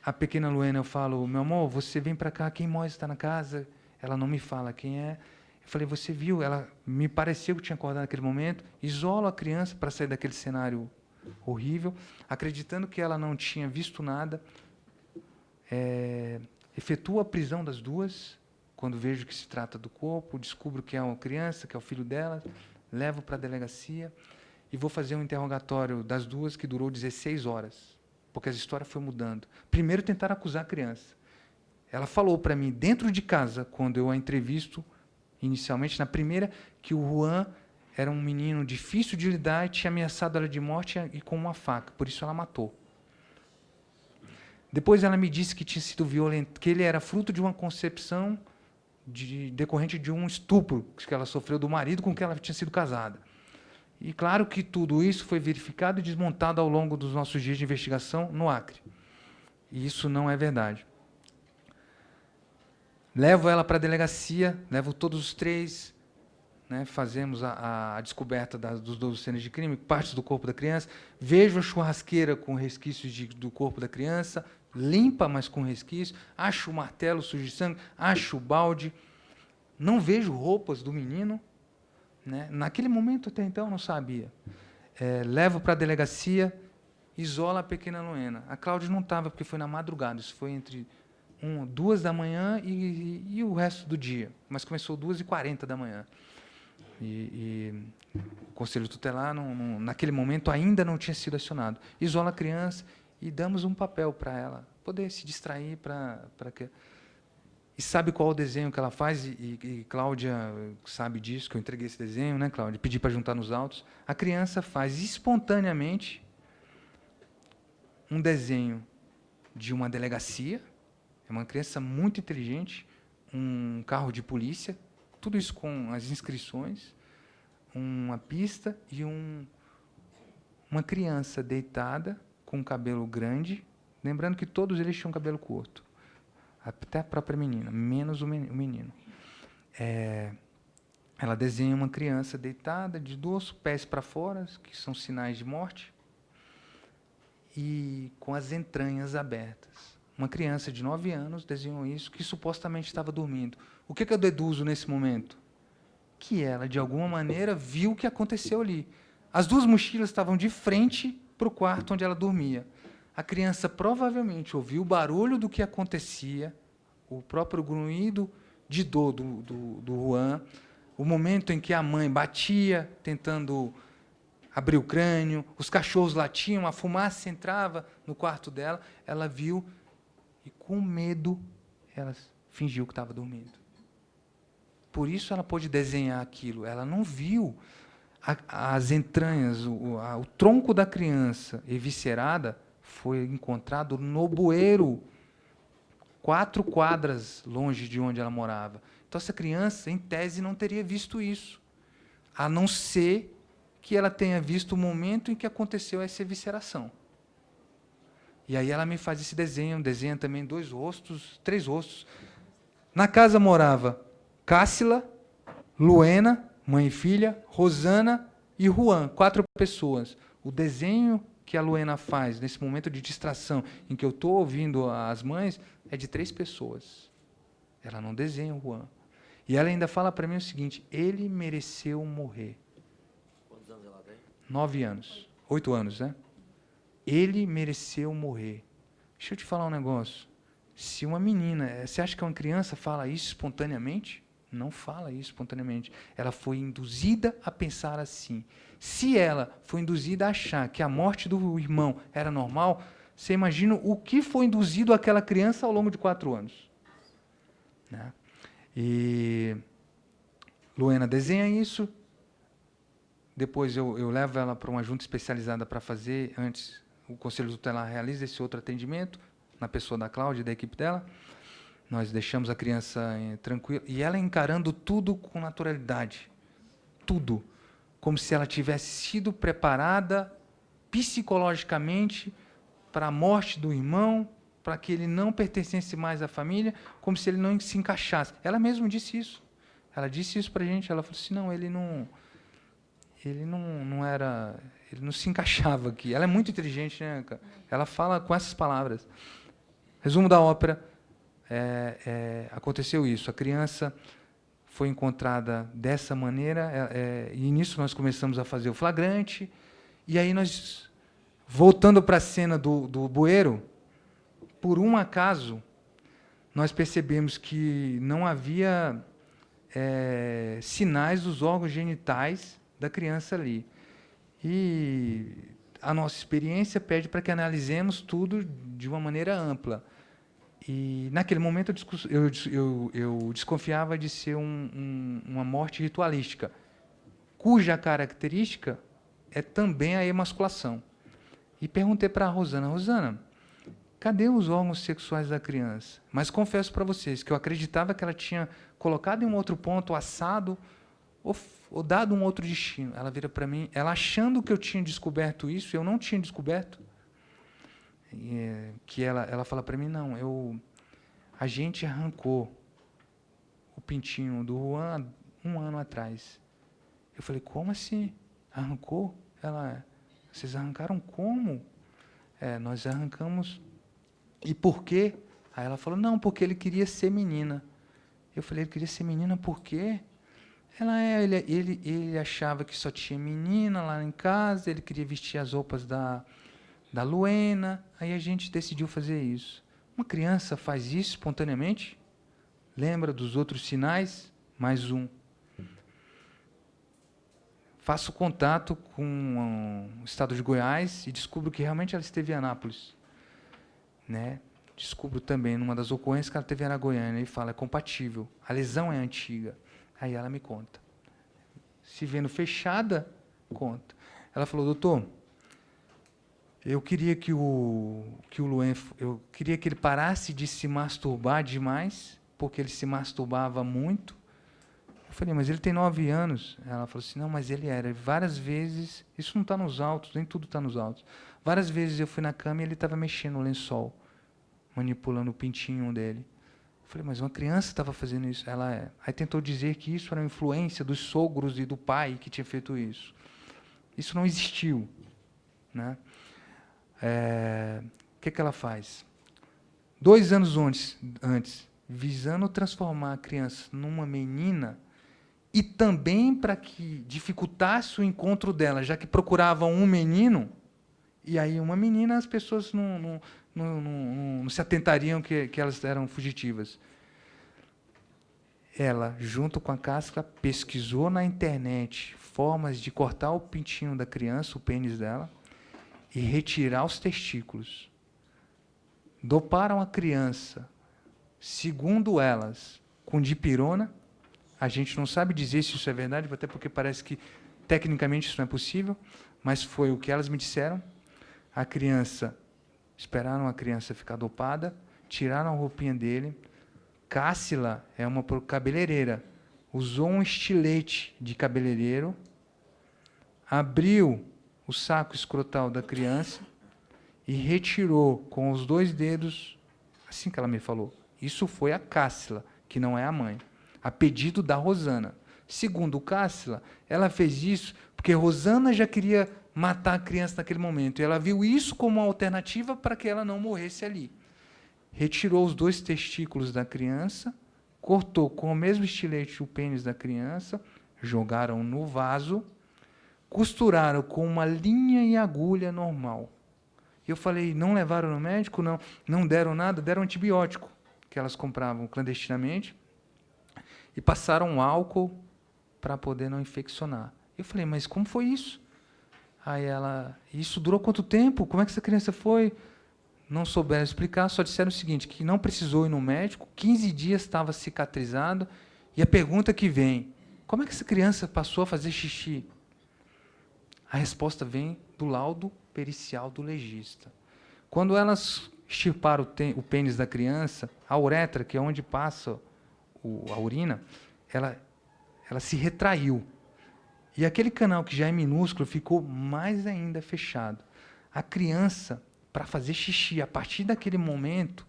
A pequena Luena, eu falo, meu amor, você vem para cá, quem mais está na casa? Ela não me fala quem é. Eu falei, você viu? Ela me pareceu que tinha acordado naquele momento. Isolo a criança para sair daquele cenário horrível, acreditando que ela não tinha visto nada. Efetuo a prisão das duas, quando vejo que se trata do corpo, descubro que é uma criança, que é o filho dela, levo para a delegacia e vou fazer um interrogatório das duas que durou 16 horas, porque a história foi mudando. Primeiro tentaram acusar a criança. Ela falou para mim, dentro de casa, quando eu a entrevisto, inicialmente, na primeira, que o Juan era um menino difícil de lidar e tinha ameaçado ela de morte e com uma faca, por isso ela matou. Depois ela me disse que tinha sido violento, que ele era fruto de uma concepção decorrente de um estupro que ela sofreu do marido com quem ela tinha sido casada. E claro que tudo isso foi verificado e desmontado ao longo dos nossos dias de investigação no Acre. E isso não é verdade. Levo ela para a delegacia, levo todos os três, né, fazemos a descoberta dos 12 cenas de crime, partes do corpo da criança, vejo a churrasqueira com resquícios do corpo da criança, limpa, mas com resquícios, acho o martelo sujo de sangue, acho o balde, não vejo roupas do menino, né? Naquele momento, até então, eu não sabia. Levo para a delegacia, isola a pequena Luena. A Cláudia não estava, porque foi na madrugada, isso foi entre 2 da manhã e o resto do dia, mas começou 2h40 da manhã. E o Conselho Tutelar, naquele momento, ainda não tinha sido acionado. Isola a criança e damos um papel para ela poder se distrair. E sabe qual é o desenho que ela faz? E Cláudia sabe disso, que eu entreguei esse desenho, né, Cláudia? Pedi para juntar nos autos. A criança faz espontaneamente um desenho de uma delegacia. É uma criança muito inteligente, um carro de polícia, tudo isso com as inscrições, uma pista e uma criança deitada com cabelo grande, lembrando que todos eles tinham cabelo curto, até a própria menina, menos o menino. Ela desenha uma criança deitada, de dorso, pés para fora, que são sinais de morte, e com as entranhas abertas. Uma criança de 9 anos desenhou isso, que supostamente estava dormindo. O que eu deduzo nesse momento? Que ela, de alguma maneira, viu o que aconteceu ali. As duas mochilas estavam de frente para o quarto onde ela dormia. A criança provavelmente ouviu o barulho do que acontecia, o próprio grunhido de dor do Juan, o momento em que a mãe batia, tentando abrir o crânio, os cachorros latiam, a fumaça entrava no quarto dela, ela viu e, com medo, ela fingiu que estava dormindo. Por isso ela pôde desenhar aquilo. Ela não viu as entranhas, o tronco da criança eviscerada foi encontrado no bueiro, 4 quadras longe de onde ela morava. Então, essa criança, em tese, não teria visto isso, a não ser que ela tenha visto o momento em que aconteceu essa evisceração. E aí ela me faz esse desenho, desenha também 2 rostos, 3 rostos. Na casa morava Cássila, Luena, mãe e filha, Rosana e Juan, 4 pessoas. O desenho que a Luena faz nesse momento de distração, em que eu estou ouvindo as mães, é de 3 pessoas. Ela não desenha o Juan. E ela ainda fala para mim o seguinte: ele mereceu morrer. Quantos anos ela tem? 9 anos. 8 anos, né? Ele mereceu morrer. Deixa eu te falar um negócio. Se uma menina, você acha que uma criança fala isso espontaneamente? Não fala isso espontaneamente. Ela foi induzida a pensar assim. Se ela foi induzida a achar que a morte do irmão era normal, você imagina o que foi induzido àquela criança ao longo de 4 anos. Né? E Luena desenha isso. Depois eu levo ela para uma junta especializada para fazer, antes o Conselho Tutelar realiza esse outro atendimento, na pessoa da Cláudia e da equipe dela. Nós deixamos a criança tranquila, e ela encarando tudo com naturalidade. Tudo. como se ela tivesse sido preparada psicologicamente para a morte do irmão, para que ele não pertencesse mais à família, como se ele não se encaixasse. Ela mesma disse isso. Ela disse isso para a gente. Ela falou assim, não, ele não se encaixava aqui. Ela é muito inteligente, né, cara? Ela fala com essas palavras. Resumo da ópera, aconteceu isso. A criança foi encontrada dessa maneira, e nisso nós começamos a fazer o flagrante, e aí nós, voltando para a cena do bueiro, por um acaso, nós percebemos que não havia sinais dos órgãos genitais da criança ali. E a nossa experiência pede para que analisemos tudo de uma maneira ampla. E, naquele momento, eu desconfiava de ser uma morte ritualística, cuja característica é também a emasculação. E perguntei para a Rosana, Rosana, cadê os órgãos sexuais da criança? Mas confesso para vocês que eu acreditava que ela tinha colocado em um outro ponto, assado, ou dado um outro destino. Ela vira para mim, ela achando que eu tinha descoberto isso, eu não tinha descoberto, que ela fala para mim, não, a gente arrancou o pintinho do Juan 1 ano atrás. Eu falei, como assim? Arrancou? Vocês arrancaram como? Nós arrancamos. E por quê? Aí ela falou, não, porque ele queria ser menina. Eu falei, ele queria ser menina por quê? Ele achava que só tinha menina lá em casa, ele queria vestir as roupas da Luena, aí a gente decidiu fazer isso. Uma criança faz isso espontaneamente? Lembra dos outros sinais? Mais um. Faço contato com o estado de Goiás e descubro que realmente ela esteve em Anápolis. Né? Descubro também, numa das ocorrências, que ela esteve em Goiânia, e fala, é compatível, a lesão é antiga. Aí ela me conta. Se vendo fechada, conta. Ela falou, doutor, eu queria que o Luan, eu queria que ele parasse de se masturbar demais, porque ele se masturbava muito. Eu falei, mas ele tem 9 anos. Ela falou assim, não, mas ele era. Várias vezes, isso não está nos autos, nem tudo está nos autos. Várias vezes eu fui na cama e ele estava mexendo no lençol, manipulando o pintinho dele. Eu falei, mas uma criança estava fazendo isso. Aí tentou dizer que isso era uma influência dos sogros e do pai que tinha feito isso. Isso não existiu. Né? O que ela faz? 2 anos antes, visando transformar a criança numa menina, e também para que dificultasse o encontro dela, já que procuravam um menino, e aí uma menina, as pessoas não se atentariam que elas eram fugitivas. Ela, junto com a Cássia, pesquisou na internet formas de cortar o pintinho da criança, o pênis dela, e retirar os testículos. Doparam a criança, segundo elas, com dipirona. A gente não sabe dizer se isso é verdade, até porque parece que tecnicamente isso não é possível, mas foi o que elas me disseram. A criança, esperaram a criança ficar dopada, tiraram a roupinha dele. Cássila é uma cabeleireira, usou um estilete de cabeleireiro, abriu o saco escrotal da criança e retirou com os 2 dedos, assim que ela me falou. Isso foi a Cássila, que não é a mãe, a pedido da Rosana. Segundo Cássila, ela fez isso porque Rosana já queria matar a criança naquele momento. E ela viu isso como uma alternativa para que ela não morresse ali. Retirou os 2 testículos da criança, cortou com o mesmo estilete o pênis da criança, jogaram no vaso, costuraram com uma linha e agulha normal. Eu falei, não levaram no médico? Não deram nada, deram antibiótico, que elas compravam clandestinamente, e passaram um álcool para poder não infeccionar. Eu falei, mas como foi isso? Aí isso durou quanto tempo? Como é que essa criança foi? Não souberam explicar, só disseram o seguinte, que não precisou ir no médico, 15 dias estava cicatrizado, e a pergunta que vem, como é que essa criança passou a fazer xixi? A resposta vem do laudo pericial do legista. Quando elas extirparam o pênis da criança, a uretra, que é onde passa a urina, ela se retraiu. E aquele canal que já é minúsculo ficou mais ainda fechado. A criança, para fazer xixi, a partir daquele momento,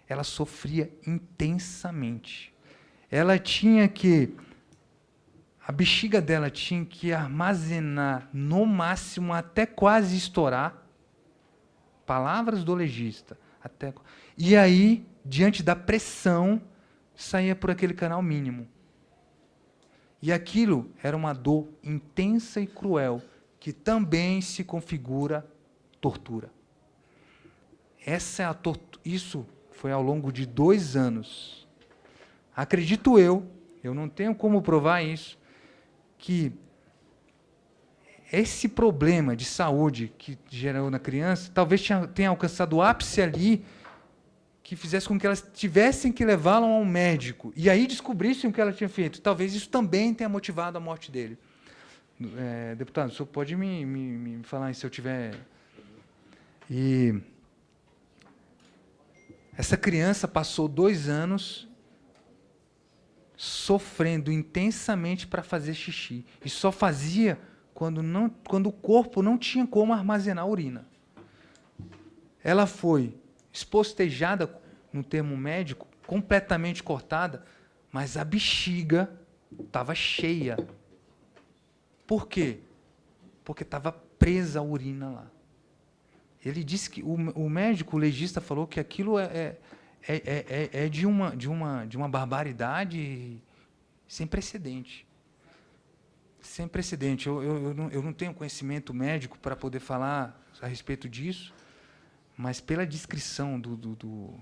ela sofria intensamente. Ela tinha que... A bexiga dela tinha que armazenar, no máximo, até quase estourar. Palavras do legista. E aí, diante da pressão, saía por aquele canal mínimo. E aquilo era uma dor intensa e cruel, que também se configura tortura. Isso foi ao longo de 2 anos. Acredito eu não tenho como provar isso, que esse problema de saúde que gerou na criança, talvez tenha alcançado o ápice ali, que fizesse com que elas tivessem que levá-la ao médico, e aí descobrissem o que ela tinha feito. Talvez isso também tenha motivado a morte dele. Deputado, o senhor pode me falar se eu tiver... E essa criança passou 2 anos sofrendo intensamente para fazer xixi. E só fazia quando o corpo não tinha como armazenar urina. Ela foi espostejada, no termo médico, completamente cortada, mas a bexiga estava cheia. Por quê? Porque estava presa a urina lá. Ele disse que o médico, o legista, falou que aquilo é de uma barbaridade sem precedente. Sem precedente. Eu não tenho conhecimento médico para poder falar a respeito disso, mas pela descrição do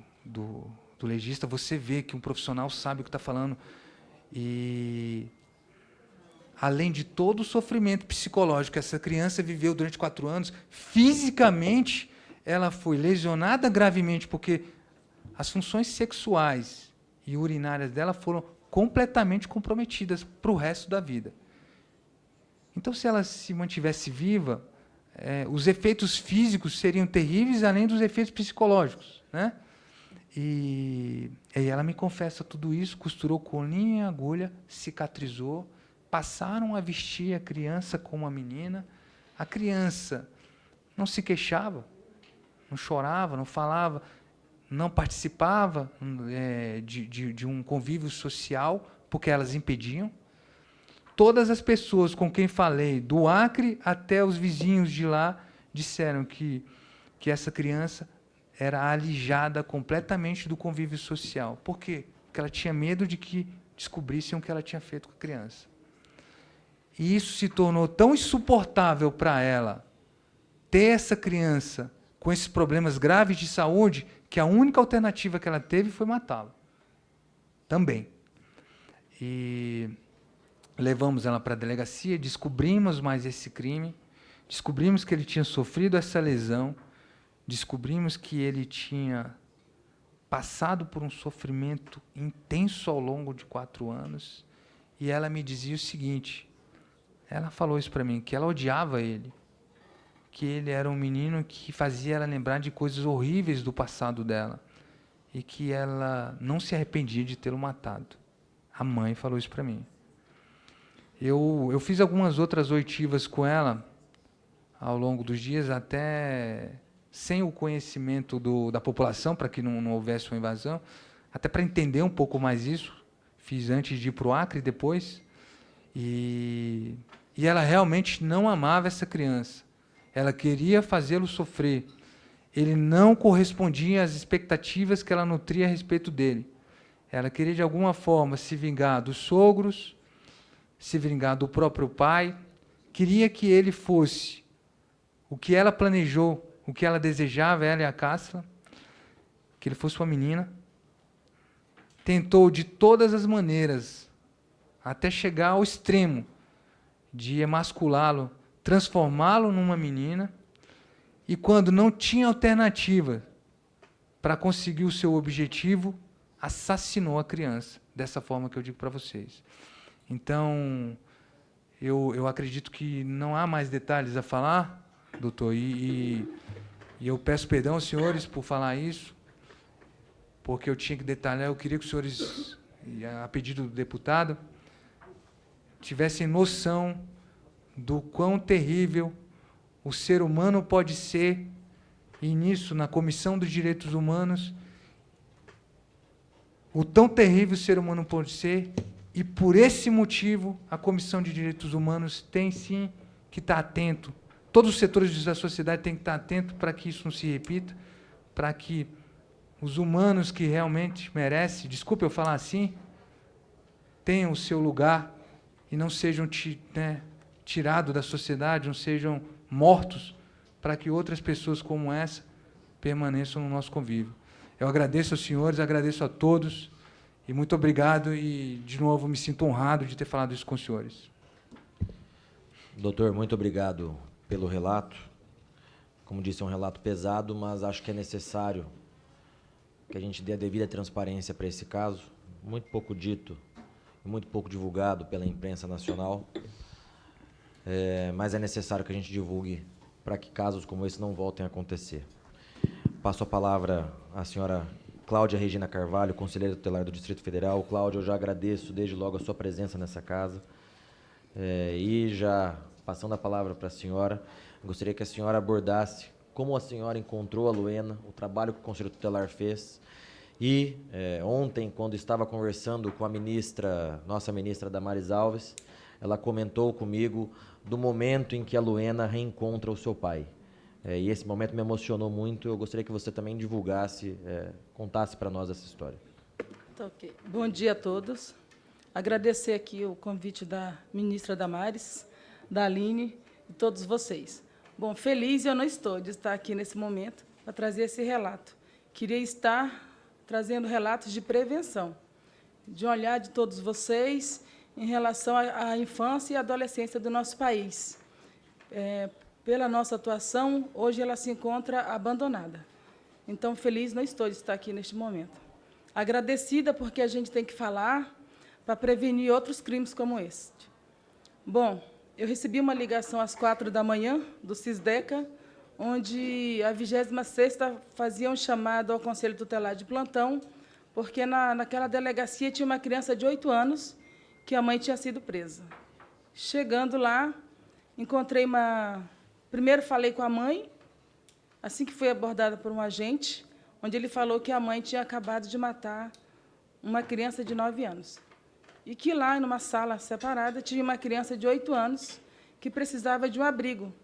legista, você vê que um profissional sabe o que está falando. E, além de todo o sofrimento psicológico que essa criança viveu durante 4 anos, fisicamente ela foi lesionada gravemente, porque as funções sexuais e urinárias dela foram completamente comprometidas para o resto da vida. Então, se ela se mantivesse viva, os efeitos físicos seriam terríveis, além dos efeitos psicológicos, né? E ela me confessa tudo isso, costurou com linha e agulha, cicatrizou, passaram a vestir a criança como uma menina. A criança não se queixava, não chorava, não falava, não participava de um convívio social, porque elas impediam. Todas as pessoas com quem falei, do Acre até os vizinhos de lá, disseram que essa criança era alijada completamente do convívio social. Por quê? Porque ela tinha medo de que descobrissem o que ela tinha feito com a criança. E isso se tornou tão insuportável para ela, ter essa criança com esses problemas graves de saúde, que a única alternativa que ela teve foi matá-la. Também. E levamos ela para a delegacia, descobrimos mais esse crime, descobrimos que ele tinha sofrido essa lesão, descobrimos que ele tinha passado por um sofrimento intenso ao longo de 4 anos, e ela me dizia o seguinte, ela falou isso para mim, que ela odiava ele, que ele era um menino que fazia ela lembrar de coisas horríveis do passado dela, e que ela não se arrependia de tê-lo matado. A mãe falou isso para mim. Eu fiz algumas outras oitivas com ela ao longo dos dias, até sem o conhecimento da população, para que não houvesse uma invasão, até para entender um pouco mais isso. Fiz antes de ir para o Acre, depois. E ela realmente não amava essa criança. Ela queria fazê-lo sofrer. Ele não correspondia às expectativas que ela nutria a respeito dele. Ela queria, de alguma forma, se vingar dos sogros, se vingar do próprio pai, queria que ele fosse o que ela planejou, o que ela desejava, ela e a Cássila, que ele fosse uma menina. Tentou de todas as maneiras, até chegar ao extremo de emasculá-lo, transformá-lo numa menina, e quando não tinha alternativa para conseguir o seu objetivo, assassinou a criança, dessa forma que eu digo para vocês. Então, eu acredito que não há mais detalhes a falar, doutor, e eu peço perdão aos senhores por falar isso, porque eu tinha que detalhar, eu queria que os senhores, a pedido do deputado, tivessem noção do quão terrível o ser humano pode ser, e nisso, na Comissão dos Direitos Humanos, o tão terrível o ser humano pode ser, e por esse motivo a Comissão de Direitos Humanos tem sim que estar atento, todos os setores da sociedade têm que estar atentos para que isso não se repita, para que os humanos que realmente merecem, desculpe eu falar assim, tenham o seu lugar e não sejam tirados da sociedade, não sejam mortos, para que outras pessoas como essa permaneçam no nosso convívio. Eu agradeço aos senhores, agradeço a todos, e muito obrigado, e, de novo, me sinto honrado de ter falado isso com os senhores. Doutor, muito obrigado pelo relato. Como disse, é um relato pesado, mas acho que é necessário que a gente dê a devida transparência para esse caso, muito pouco dito, muito pouco divulgado pela imprensa nacional, mas é necessário que a gente divulgue para que casos como esse não voltem a acontecer. Passo a palavra à senhora Cláudia Regina Carvalho, conselheira tutelar do Distrito Federal. Cláudia, eu já agradeço desde logo a sua presença nessa casa. E já passando a palavra para a senhora, gostaria que a senhora abordasse como a senhora encontrou a Luena, o trabalho que o Conselho Tutelar fez. E ontem, quando estava conversando com a ministra, nossa ministra Damares Alves, ela comentou comigo do momento em que a Luena reencontra o seu pai. E esse momento me emocionou muito. Eu gostaria que você também divulgasse, contasse para nós essa história. Tá, ok. Bom dia a todos. Agradecer aqui o convite da ministra Damares, da Aline e todos vocês. Bom, feliz eu não estou de estar aqui nesse momento para trazer esse relato. Queria estar trazendo relatos de prevenção, de um olhar de todos vocês em relação à infância e adolescência do nosso país. Pela nossa atuação, hoje ela se encontra abandonada. Então, feliz não estou de estar aqui neste momento. Agradecida porque a gente tem que falar para prevenir outros crimes como este. Bom, eu recebi uma ligação às 4h do Cisdeca, onde a 26ª fazia um chamado ao Conselho Tutelar de plantão, porque naquela delegacia tinha uma criança de 8 anos que a mãe tinha sido presa. Chegando lá, encontrei Primeiro falei com a mãe, assim que foi abordada por um agente, onde ele falou que a mãe tinha acabado de matar uma criança de 9 anos. E que lá, numa sala separada, tinha uma criança de 8 anos que precisava de um abrigo,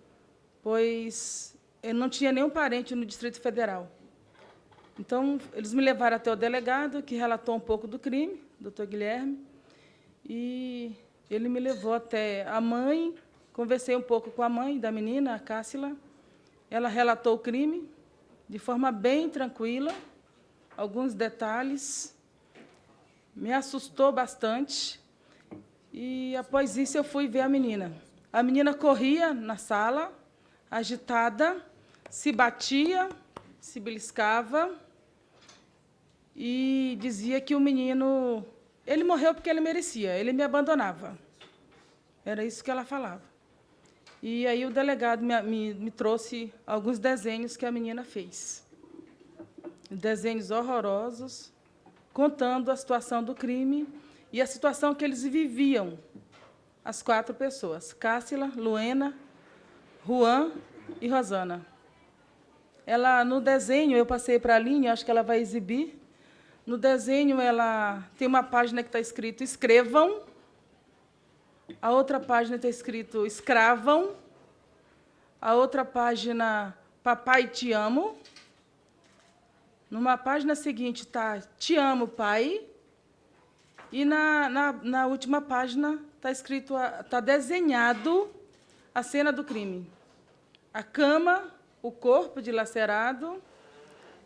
pois ele não tinha nenhum parente no Distrito Federal. Então, eles me levaram até o delegado, que relatou um pouco do crime, doutor Guilherme, e ele me levou até a mãe, conversei um pouco com a mãe da menina, a Cássila. Ela relatou o crime de forma bem tranquila, alguns detalhes, me assustou bastante, e, após isso, eu fui ver a menina. A menina corria na sala, agitada, se batia, se beliscava, e dizia que o menino, ele morreu porque ele merecia, ele me abandonava. Era isso que ela falava. E aí o delegado me trouxe alguns desenhos que a menina fez. Desenhos horrorosos, contando a situação do crime e a situação que eles viviam, as 4 pessoas, Cássila, Luena, Juan e Rosana. Ela, no desenho, eu passei para a Aline, acho que ela vai exibir. No desenho, ela tem uma página que está escrito escrevam, a outra página está escrito escravam, a outra página papai te amo, numa página seguinte está te amo pai, e na última página está escrito, está desenhado a cena do crime. A cama, o corpo dilacerado,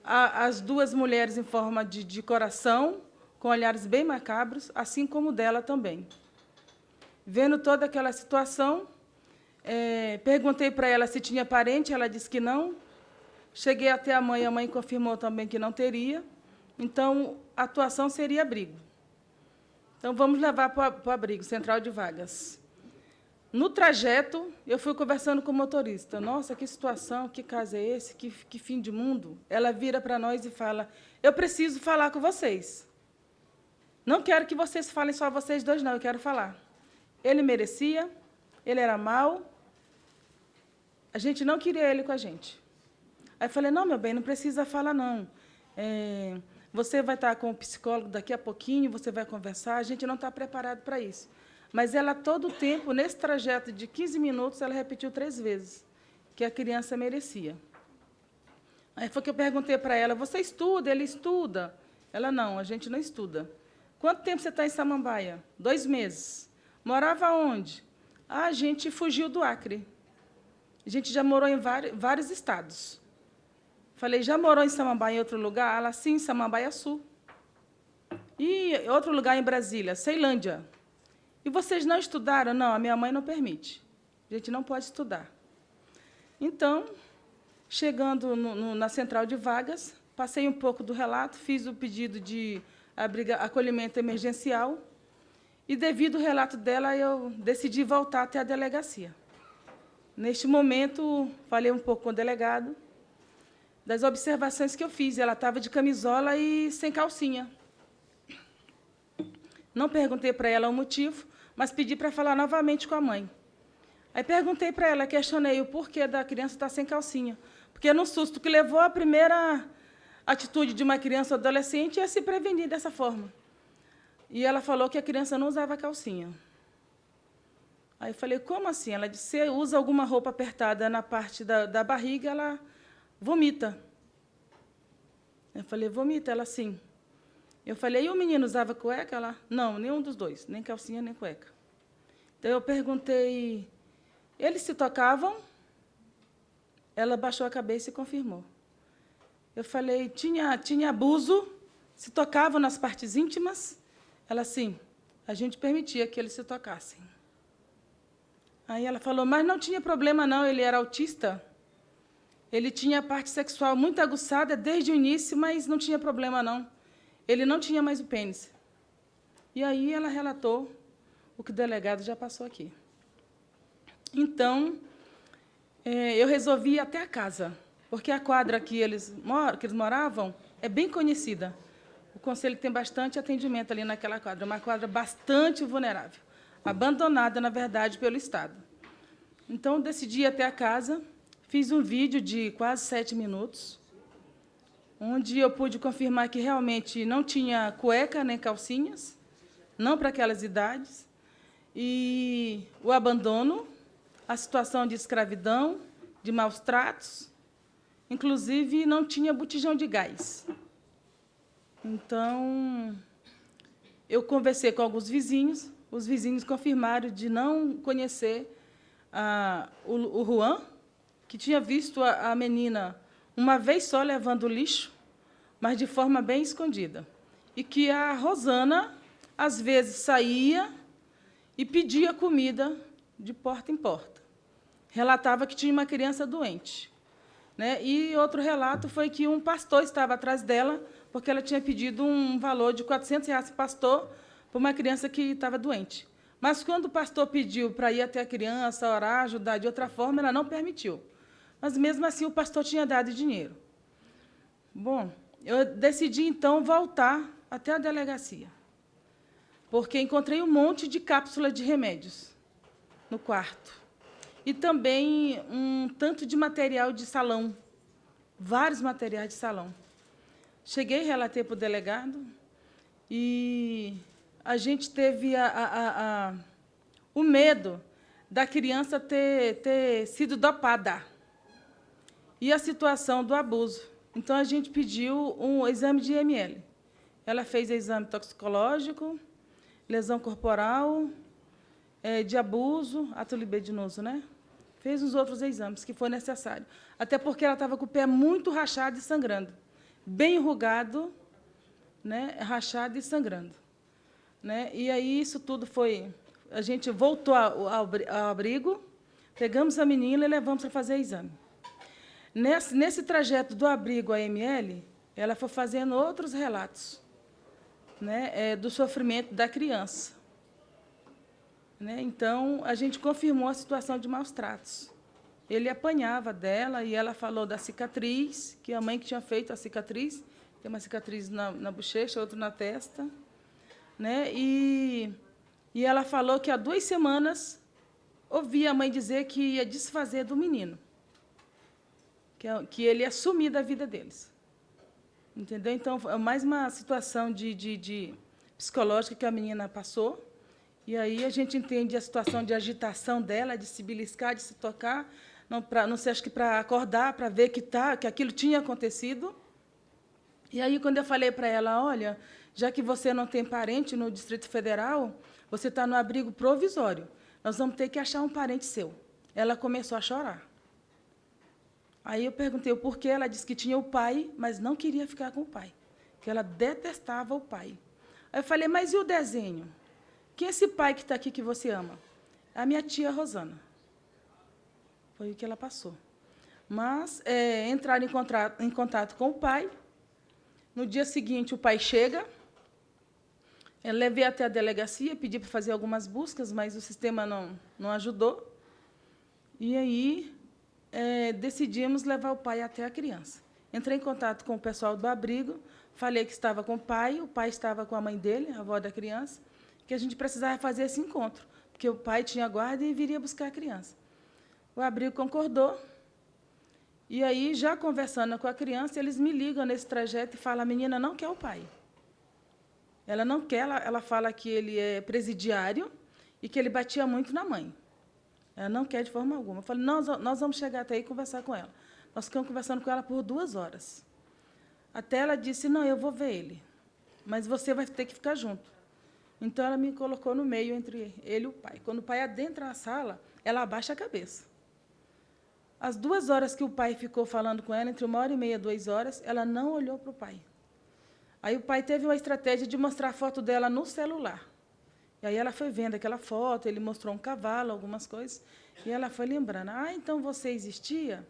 as 2 mulheres em forma de coração, com olhares bem macabros, assim como o dela também. Vendo toda aquela situação, perguntei para ela se tinha parente, ela disse que não. Cheguei até a mãe confirmou também que não teria. Então, a atuação seria abrigo. Então, vamos levar para o abrigo, Central de Vagas. No trajeto, eu fui conversando com o motorista. Nossa, que situação, que caso é esse, que fim de mundo. Ela vira para nós e fala, eu preciso falar com vocês. Não quero que vocês falem só vocês 2, não, eu quero falar. Ele merecia, ele era mau, a gente não queria ele com a gente. Aí eu falei, não, meu bem, não precisa falar, não. Você vai estar com o psicólogo daqui a pouquinho, você vai conversar, a gente não está preparado para isso. Mas ela, todo o tempo, nesse trajeto de 15 minutos, ela repetiu 3 vezes que a criança merecia. Aí foi que eu perguntei para ela, você estuda? Ele estuda? Ela, não, a gente não estuda. Quanto tempo você está em Samambaia? 2 meses. Morava onde? A gente fugiu do Acre. A gente já morou em vários estados. Falei, já morou em Samambaia em outro lugar? Ela, sim, Samambaia Sul. E outro lugar em Brasília, Ceilândia. E vocês não estudaram? Não, a minha mãe não permite. A gente não pode estudar. Então, chegando na central de vagas, passei um pouco do relato, fiz o pedido de acolhimento emergencial e, devido ao relato dela, eu decidi voltar até a delegacia. Neste momento, falei um pouco com o delegado das observações que eu fiz. Ela estava de camisola e sem calcinha. Não perguntei para ela o motivo, mas pedi para falar novamente com a mãe. Aí perguntei para ela, questionei o porquê da criança estar sem calcinha. Porque no susto que levou, a primeira atitude de uma criança ou adolescente é se prevenir dessa forma. E ela falou que a criança não usava calcinha. Aí eu falei, como assim? Ela disse, se usa alguma roupa apertada na parte da barriga, ela vomita. Eu falei, vomita? Ela, sim. Eu falei, e o menino usava cueca? Ela, não, nenhum dos dois, nem calcinha, nem cueca. Então, eu perguntei, eles se tocavam? Ela baixou a cabeça e confirmou. Eu falei, tinha abuso? Se tocavam nas partes íntimas? Ela, sim, a gente permitia que eles se tocassem. Aí ela falou, mas não tinha problema, não, ele era autista. Ele tinha a parte sexual muito aguçada desde o início, mas não tinha problema, não. Ele não tinha mais o pênis. E aí ela relatou o que o delegado já passou aqui. Então, eu resolvi ir até a casa, porque a quadra que eles moravam é bem conhecida. O conselho tem bastante atendimento ali naquela quadra, uma quadra bastante vulnerável, abandonada, na verdade, pelo Estado. Então, decidi ir até a casa, fiz um vídeo de quase 7 minutos, onde eu pude confirmar que realmente não tinha cueca nem calcinhas, não para aquelas idades, e o abandono, a situação de escravidão, de maus tratos, inclusive não tinha botijão de gás. Então, eu conversei com alguns vizinhos, os vizinhos confirmaram de não conhecer o Juan, que tinha visto a menina uma vez só levando lixo, mas de forma bem escondida. E que a Rosana, às vezes, saía e pedia comida de porta em porta. Relatava que tinha uma criança doente. Né? E outro relato foi que um pastor estava atrás dela, porque ela tinha pedido um valor de R$400 para o pastor, para uma criança que estava doente. Mas, quando o pastor pediu para ir até a criança, orar, ajudar de outra forma, ela não permitiu. Mas, mesmo assim, o pastor tinha dado dinheiro. Bom, eu decidi, então, voltar até a delegacia, porque encontrei um monte de cápsula de remédios no quarto. E também um tanto de material de salão, vários materiais de salão. Cheguei e relatei para o delegado, e a gente teve o medo da criança ter sido dopada e a situação do abuso. Então, a gente pediu um exame de IML. Ela fez exame toxicológico, lesão corporal, de abuso, ato libidinoso, né? Fez os outros exames que foi necessário. Até porque ela estava com o pé muito rachado e sangrando. Bem enrugado, né? Rachado e sangrando. Né? E aí isso tudo foi... A gente voltou ao abrigo, pegamos a menina e levamos para fazer exame. Nesse trajeto do abrigo à ML, ela foi fazendo outros relatos, né? Do sofrimento da criança. Né? Então, a gente confirmou a situação de maus tratos. Ele apanhava dela e ela falou da cicatriz, que a mãe que tinha feito a cicatriz, tem uma cicatriz na bochecha, outra na testa. Né? E ela falou que há 2 semanas ouvi a mãe dizer que ia desfazer do menino, que ele ia sumir da vida deles. Entendeu? Então, é mais uma situação de psicológica que a menina passou. E aí a gente entende a situação de agitação dela, de se beliscar, de se tocar, não sei, acho que para acordar, para ver que aquilo tinha acontecido. E aí, quando eu falei para ela, olha, já que você não tem parente no Distrito Federal, você está no abrigo provisório, nós vamos ter que achar um parente seu. Ela começou a chorar. Aí eu perguntei o porquê, ela disse que tinha o pai, mas não queria ficar com o pai, que ela detestava o pai. Aí eu falei, mas e o desenho? Quem é esse pai que está aqui que você ama? A minha tia Rosana. Foi o que ela passou. Mas entraram em contato com o pai. No dia seguinte, o pai chega. Eu levei até a delegacia, pedi para fazer algumas buscas, mas o sistema não ajudou. E aí decidimos levar o pai até a criança. Entrei em contato com o pessoal do abrigo, falei que estava com o pai estava com a mãe dele, a avó da criança, que a gente precisava fazer esse encontro, porque o pai tinha guarda e viria buscar a criança. O abrigo concordou, e aí, já conversando com a criança, eles me ligam nesse trajeto e falam, a menina não quer o pai. Ela não quer, ela fala que ele é presidiário e que ele batia muito na mãe. Ela não quer de forma alguma. Eu falei, nós vamos chegar até aí e conversar com ela. Nós ficamos conversando com ela por 2 horas. Até ela disse, não, eu vou ver ele, mas você vai ter que ficar junto. Então, ela me colocou no meio entre ele e o pai. Quando o pai adentra a sala, ela abaixa a cabeça. As 2 horas que o pai ficou falando com ela, entre 1h30 e 2 horas, ela não olhou para o pai. Aí o pai teve uma estratégia de mostrar a foto dela no celular. E aí ela foi vendo aquela foto, ele mostrou um cavalo, algumas coisas, e ela foi lembrando, então você existia?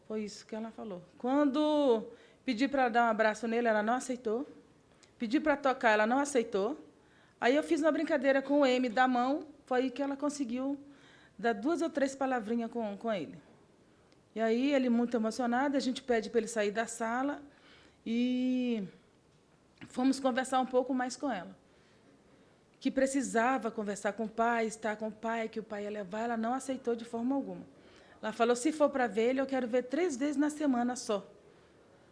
Foi isso que ela falou. Quando pedi para dar um abraço nele, ela não aceitou. Pedi para tocar, ela não aceitou. Aí eu fiz uma brincadeira com o M da mão, foi aí que ela conseguiu dar 2 ou 3 palavrinhas com ele. E aí, ele muito emocionado, a gente pede para ele sair da sala e fomos conversar um pouco mais com ela. Que precisava conversar com o pai, estar com o pai, que o pai ia levar, ela não aceitou de forma alguma. Ela falou, se for para ver ele, eu quero ver 3 vezes na semana só.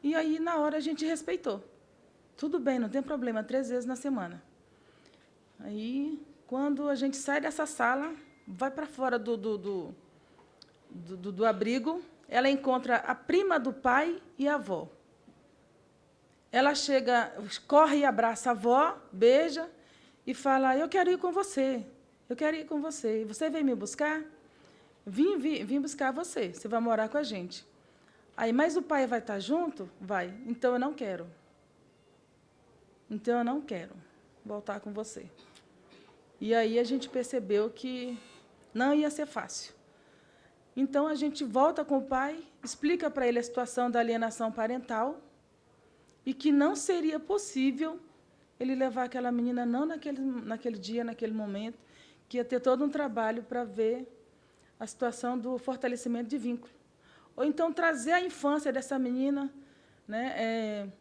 E aí, na hora, a gente respeitou. Tudo bem, não tem problema, 3 vezes na semana. Aí, quando a gente sai dessa sala, vai para fora do abrigo, ela encontra a prima do pai e a avó. Ela chega, corre e abraça a avó, beija e fala, eu quero ir com você, eu quero ir com você. Você vem me buscar? Vim buscar você, você vai morar com a gente. Aí, mas o pai vai estar junto? Vai. Então, eu não quero. Então, eu não quero voltar com você. E aí a gente percebeu que não ia ser fácil. Então, a gente volta com o pai, explica para ele a situação da alienação parental e que não seria possível ele levar aquela menina, não naquele dia, naquele momento, que ia ter todo um trabalho para ver a situação do fortalecimento de vínculo. Ou então trazer a infância dessa menina, né,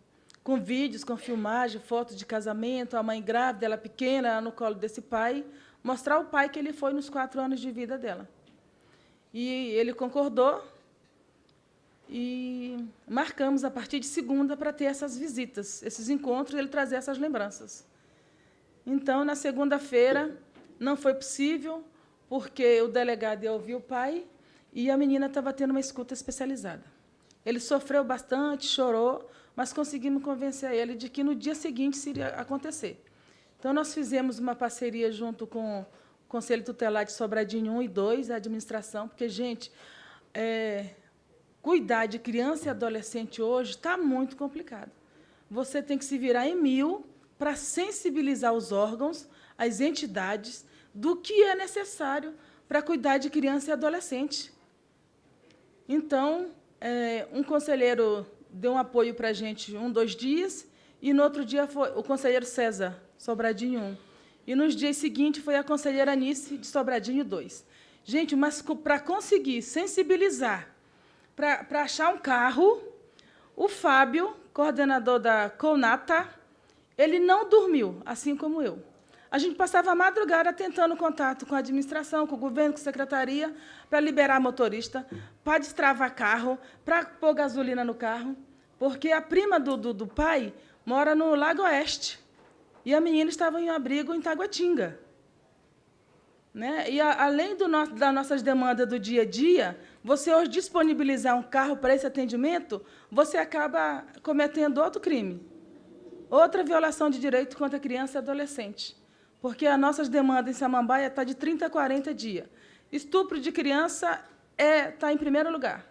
com vídeos, com filmagem, fotos de casamento, a mãe grávida, ela pequena, ela no colo desse pai, mostrar o pai que ele foi nos 4 anos de vida dela. E ele concordou e marcamos a partir de segunda para ter essas visitas, esses encontros, e ele trazer essas lembranças. Então, na segunda-feira, não foi possível, porque o delegado ia ouvir o pai e a menina estava tendo uma escuta especializada. Ele sofreu bastante, chorou, mas conseguimos convencer ele de que no dia seguinte isso iria acontecer. Então, nós fizemos uma parceria junto com o Conselho Tutelar de Sobradinho 1 e 2, a administração, porque, gente, cuidar de criança e adolescente hoje está muito complicado. Você tem que se virar em 1000 para sensibilizar os órgãos, as entidades, do que é necessário para cuidar de criança e adolescente. Então, um conselheiro deu um apoio para a gente 1, 2 dias, e no outro dia foi o conselheiro César, Sobradinho 1. E nos dias seguintes foi a conselheira Anice, de Sobradinho 2. Gente, mas para conseguir sensibilizar, para achar um carro, o Fábio, coordenador da Conata, ele não dormiu, assim como eu. A gente passava a madrugada tentando contato com a administração, com o governo, com a secretaria, para liberar motorista, para destravar carro, para pôr gasolina no carro, porque a prima do pai mora no Lago Oeste, e a menina estava em um abrigo em Taguatinga. Né? E, além das nossas demandas do dia a dia, você hoje disponibilizar um carro para esse atendimento, você acaba cometendo outro crime, outra violação de direito contra criança e adolescente, porque as nossas demandas em Samambaia estão de 30 a 40 dias. Estupro de criança está em primeiro lugar.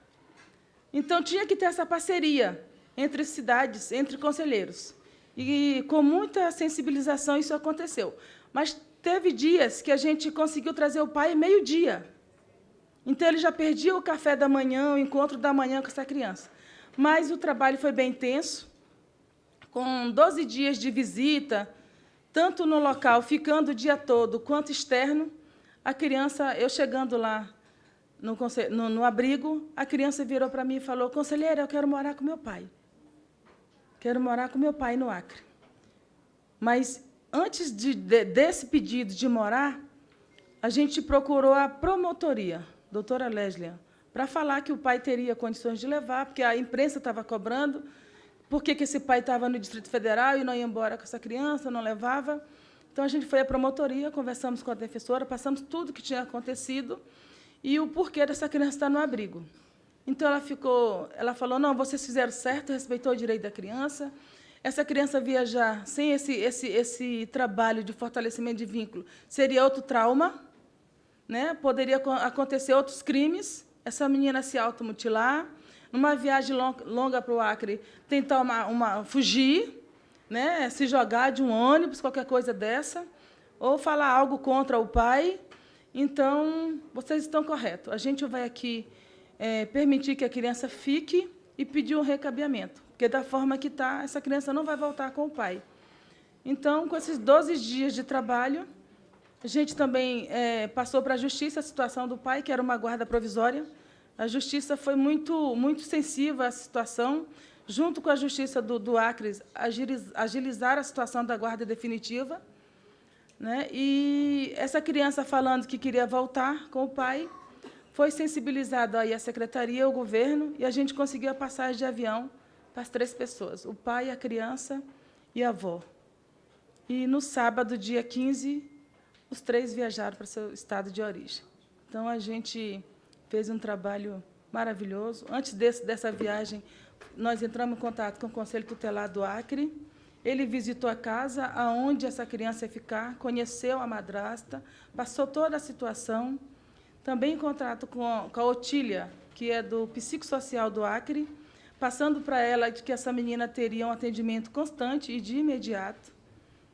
Então, tinha que ter essa parceria entre cidades, entre conselheiros. E, com muita sensibilização, isso aconteceu. Mas teve dias que a gente conseguiu trazer o pai meio-dia. Então, ele já perdia o café da manhã, o encontro da manhã com essa criança. Mas o trabalho foi bem intenso, com 12 dias de visita, tanto no local, ficando o dia todo, quanto externo. A criança, eu chegando lá no abrigo, a criança virou para mim e falou: conselheira, eu quero morar com meu pai. Quero morar com meu pai no Acre. Mas, antes desse pedido de morar, a gente procurou a promotoria, doutora Leslie, para falar que o pai teria condições de levar, porque a imprensa estava cobrando, por que esse pai estava no Distrito Federal e não ia embora com essa criança, não levava. Então, a gente foi à promotoria, conversamos com a defensora, passamos tudo o que tinha acontecido e o porquê dessa criança estar no abrigo. Então, ela falou: não, vocês fizeram certo, respeitou o direito da criança. Essa criança viajar sem esse trabalho de fortalecimento de vínculo seria outro trauma, né? Poderia acontecer outros crimes, essa menina se automutilar, numa viagem longa para o Acre, tentar fugir, né? Se jogar de um ônibus, qualquer coisa dessa, ou falar algo contra o pai. Então, vocês estão corretos. A gente vai aqui permitir que a criança fique e pedir um recabeamento, porque, da forma que está, essa criança não vai voltar com o pai. Então, com esses 12 dias de trabalho, a gente também passou para a Justiça a situação do pai, que era uma guarda provisória. A Justiça foi muito sensível à situação, junto com a Justiça do Acre, agilizar a situação da guarda definitiva. Né? E essa criança, falando que queria voltar com o pai, foi sensibilizada aí a secretaria, o governo, e a gente conseguiu a passagem de avião para as 3 pessoas, o pai, a criança e a avó. E, no sábado, dia 15, os 3 viajaram para o seu estado de origem. Então, a gente fez um trabalho maravilhoso. Antes dessa viagem, nós entramos em contato com o Conselho Tutelar do Acre. Ele visitou a casa onde essa criança ia ficar, conheceu a madrasta, passou toda a situação. Também em contato com a Otília, que é do Psicossocial do Acre, passando para ela de que essa menina teria um atendimento constante e de imediato.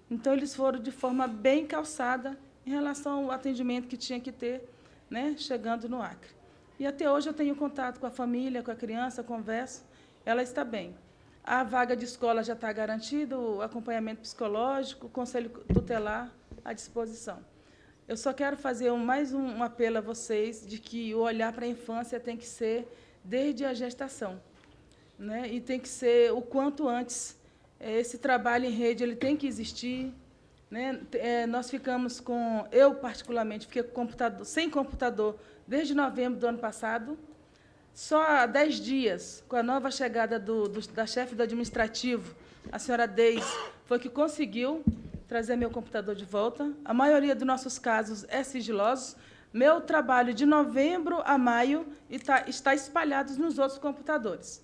Então, eles foram de forma bem calçada em relação ao atendimento que tinha que ter, né, chegando no Acre. E, até hoje, eu tenho contato com a família, com a criança, converso, ela está bem. A vaga de escola já está garantida, o acompanhamento psicológico, o Conselho Tutelar à disposição. Eu só quero fazer mais um apelo a vocês de que o olhar para a infância tem que ser desde a gestação, né? E tem que ser o quanto antes. Esse trabalho em rede ele tem que existir, né? Nós ficamos com... Eu, particularmente, fiquei sem computador desde novembro do ano passado. Só há 10 dias, com a nova chegada da chefe do administrativo, a senhora Deise, foi que conseguiu trazer meu computador de volta. A maioria dos nossos casos é sigiloso. Meu trabalho de novembro a maio está espalhado nos outros computadores.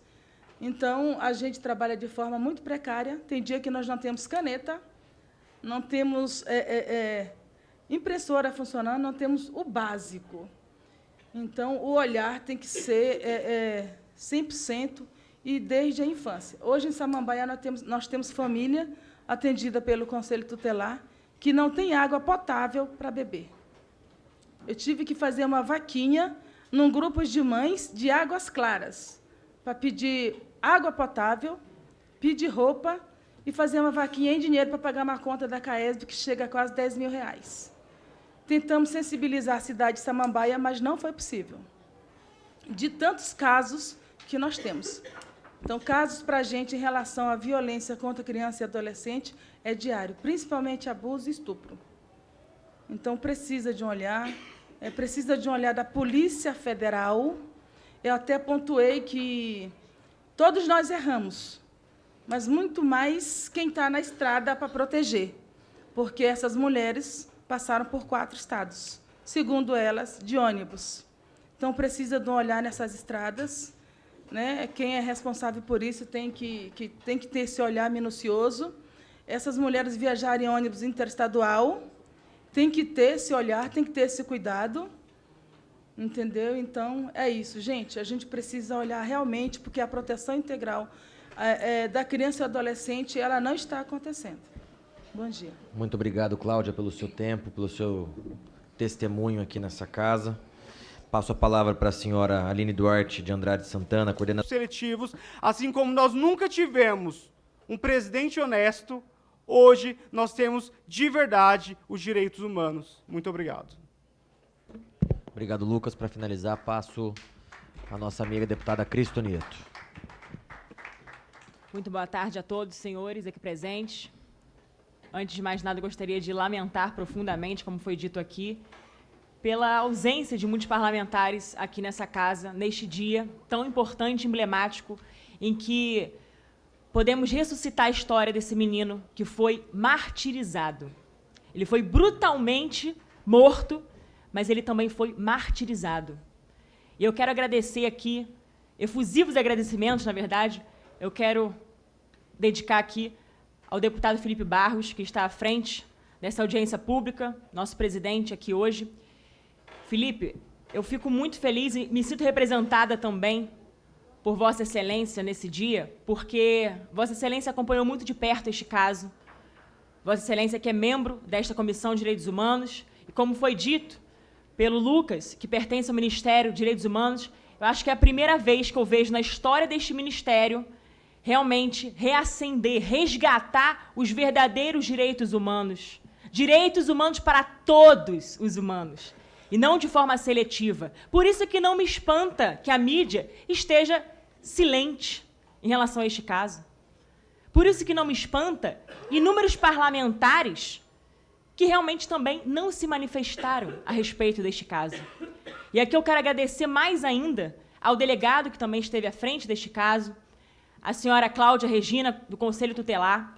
Então, a gente trabalha de forma muito precária. Tem dia que nós não temos caneta, não temos impressora funcionando, não temos o básico. Então, o olhar tem que ser 100% e desde a infância. Hoje, em Samambaia, nós temos família atendida pelo Conselho Tutelar, que não tem água potável para beber. Eu tive que fazer uma vaquinha num grupo de mães de Águas Claras, para pedir água potável, pedir roupa e fazer uma vaquinha em dinheiro para pagar uma conta da CAESB, que chega a quase R$10.000. Tentamos sensibilizar a cidade de Samambaia, mas não foi possível, de tantos casos que nós temos. Então, casos para a gente em relação à violência contra criança e adolescente é diário, principalmente abuso e estupro. Então, precisa de um olhar, precisa de um olhar da Polícia Federal. Eu até pontuei que todos nós erramos, mas muito mais quem está na estrada para proteger, porque essas mulheres passaram por 4 estados, segundo elas, de ônibus. Então, precisa de um olhar nessas estradas, né? Quem é responsável por isso tem que ter esse olhar minucioso. Essas mulheres viajarem em ônibus interestadual, tem que ter esse olhar, tem que ter esse cuidado, entendeu? Então, é isso, gente. A gente precisa olhar realmente, porque a proteção integral da criança e do adolescente, ela não está acontecendo. Bom dia. Muito obrigado, Cláudia, pelo seu tempo, pelo seu testemunho aqui nessa casa. Passo a palavra para a senhora Aline Duarte de Andrade Santana, coordenadora. Seletivos, assim como nós nunca tivemos um presidente honesto, hoje nós temos de verdade os direitos humanos. Muito obrigado. Obrigado, Lucas. Para finalizar, passo a nossa amiga deputada Cristo Nieto. Muito boa tarde a todos, senhores aqui presentes. Antes de mais nada, gostaria de lamentar profundamente, como foi dito aqui, pela ausência de muitos parlamentares aqui nessa casa, neste dia tão importante e emblemático, em que podemos ressuscitar a história desse menino que foi martirizado. Ele foi brutalmente morto, mas ele também foi martirizado. E eu quero agradecer aqui, efusivos agradecimentos, na verdade, eu quero dedicar aqui ao deputado Felipe Barros, que está à frente dessa audiência pública, nosso presidente aqui hoje. Felipe, eu fico muito feliz e me sinto representada também por Vossa Excelência nesse dia, porque Vossa Excelência acompanhou muito de perto este caso. Vossa Excelência que é membro desta Comissão de Direitos Humanos, e como foi dito pelo Lucas, que pertence ao Ministério de Direitos Humanos, eu acho que é a primeira vez que eu vejo na história deste ministério realmente reacender, resgatar os verdadeiros direitos humanos. Direitos humanos para todos os humanos, e não de forma seletiva. Por isso que não me espanta que a mídia esteja silente em relação a este caso. Por isso que não me espanta inúmeros parlamentares que realmente também não se manifestaram a respeito deste caso. E aqui eu quero agradecer mais ainda ao delegado que também esteve à frente deste caso, a senhora Cláudia Regina, do Conselho Tutelar.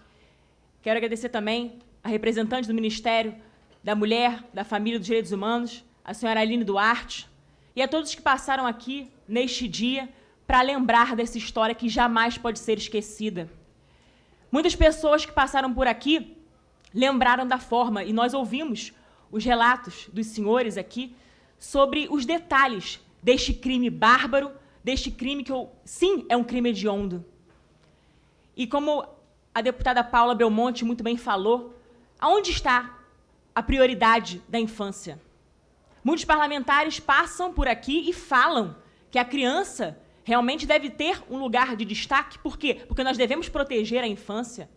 Quero agradecer também a representante do Ministério da Mulher, da Família e dos Direitos Humanos, a senhora Aline Duarte, e a todos que passaram aqui neste dia para lembrar dessa história que jamais pode ser esquecida. Muitas pessoas que passaram por aqui lembraram da forma, e nós ouvimos os relatos dos senhores aqui sobre os detalhes deste crime bárbaro, deste crime que, sim, é um crime hediondo. E como a deputada Paula Belmonte muito bem falou, aonde está a prioridade da infância? Muitos parlamentares passam por aqui e falam que a criança realmente deve ter um lugar de destaque. Por quê? Porque nós devemos proteger a infância.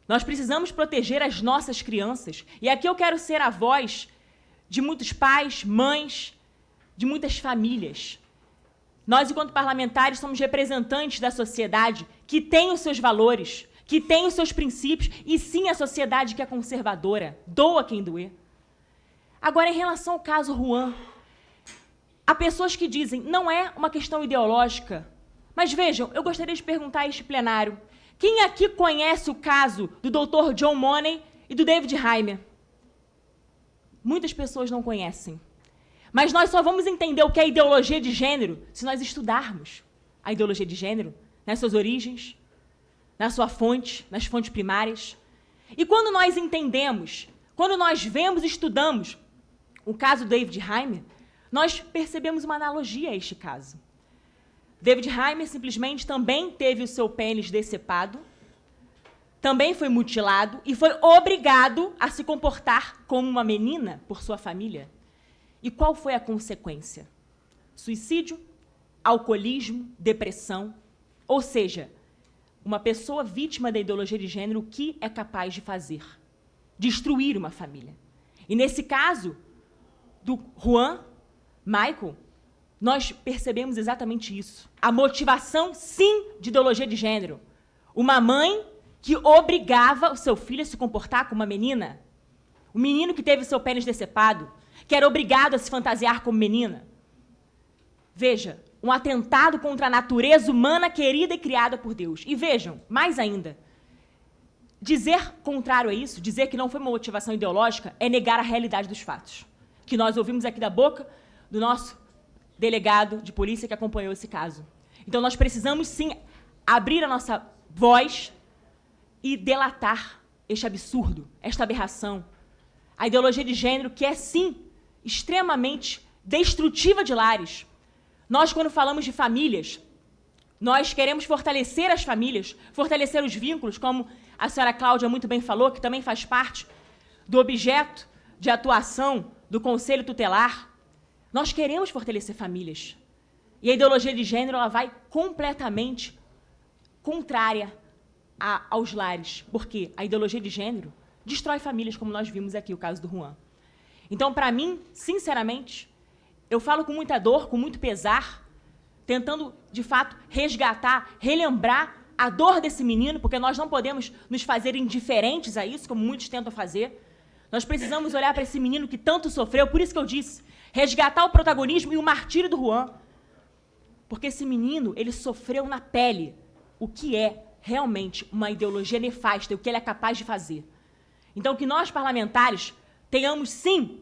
Nós precisamos proteger as nossas crianças. E aqui eu quero ser a voz de muitos pais, mães, de muitas famílias. Nós, enquanto parlamentares, somos representantes da sociedade que tem os seus valores, que tem os seus princípios, e sim a sociedade que é conservadora. Doa quem doer. Agora, em relação ao caso Juan, há pessoas que dizem não é uma questão ideológica. Mas vejam, eu gostaria de perguntar a este plenário, quem aqui conhece o caso do Dr. John Money e do David Heimer? Muitas pessoas não conhecem. Mas nós só vamos entender o que é ideologia de gênero se nós estudarmos a ideologia de gênero nas suas origens, na sua fonte, nas fontes primárias. E quando nós entendemos, quando nós vemos e estudamos o caso do David Heimer, nós percebemos uma analogia a este caso. David Heimer simplesmente também teve o seu pênis decepado, também foi mutilado e foi obrigado a se comportar como uma menina por sua família. E qual foi a consequência? Suicídio, alcoolismo, depressão. Ou seja, uma pessoa vítima da ideologia de gênero, o que é capaz de fazer? Destruir uma família. E nesse caso do Juan, Michael, nós percebemos exatamente isso. A motivação, sim, de ideologia de gênero. Uma mãe que obrigava o seu filho a se comportar como uma menina. O menino que teve seu pênis decepado, que era obrigado a se fantasiar como menina. Veja, um atentado contra a natureza humana querida e criada por Deus. E vejam, mais ainda, dizer contrário a isso, dizer que não foi uma motivação ideológica, é negar a realidade dos fatos, que nós ouvimos aqui da boca do nosso delegado de polícia que acompanhou esse caso. Então, nós precisamos, sim, abrir a nossa voz e delatar este absurdo, esta aberração. A ideologia de gênero que é, sim, extremamente destrutiva de lares. Nós, quando falamos de famílias, nós queremos fortalecer as famílias, fortalecer os vínculos, como a senhora Cláudia muito bem falou, que também faz parte do objeto de atuação do Conselho Tutelar. Nós queremos fortalecer famílias. E a ideologia de gênero ela vai completamente contrária aos lares, porque a ideologia de gênero destrói famílias, como nós vimos aqui, o caso do Juan. Então, para mim, sinceramente, eu falo com muita dor, com muito pesar, tentando, de fato, resgatar, relembrar a dor desse menino, porque nós não podemos nos fazer indiferentes a isso, como muitos tentam fazer. Nós precisamos olhar para esse menino que tanto sofreu, por isso que eu disse, resgatar o protagonismo e o martírio do Juan. Porque esse menino, ele sofreu na pele o que é realmente uma ideologia nefasta, o que ele é capaz de fazer. Então, que nós, parlamentares, tenhamos, sim,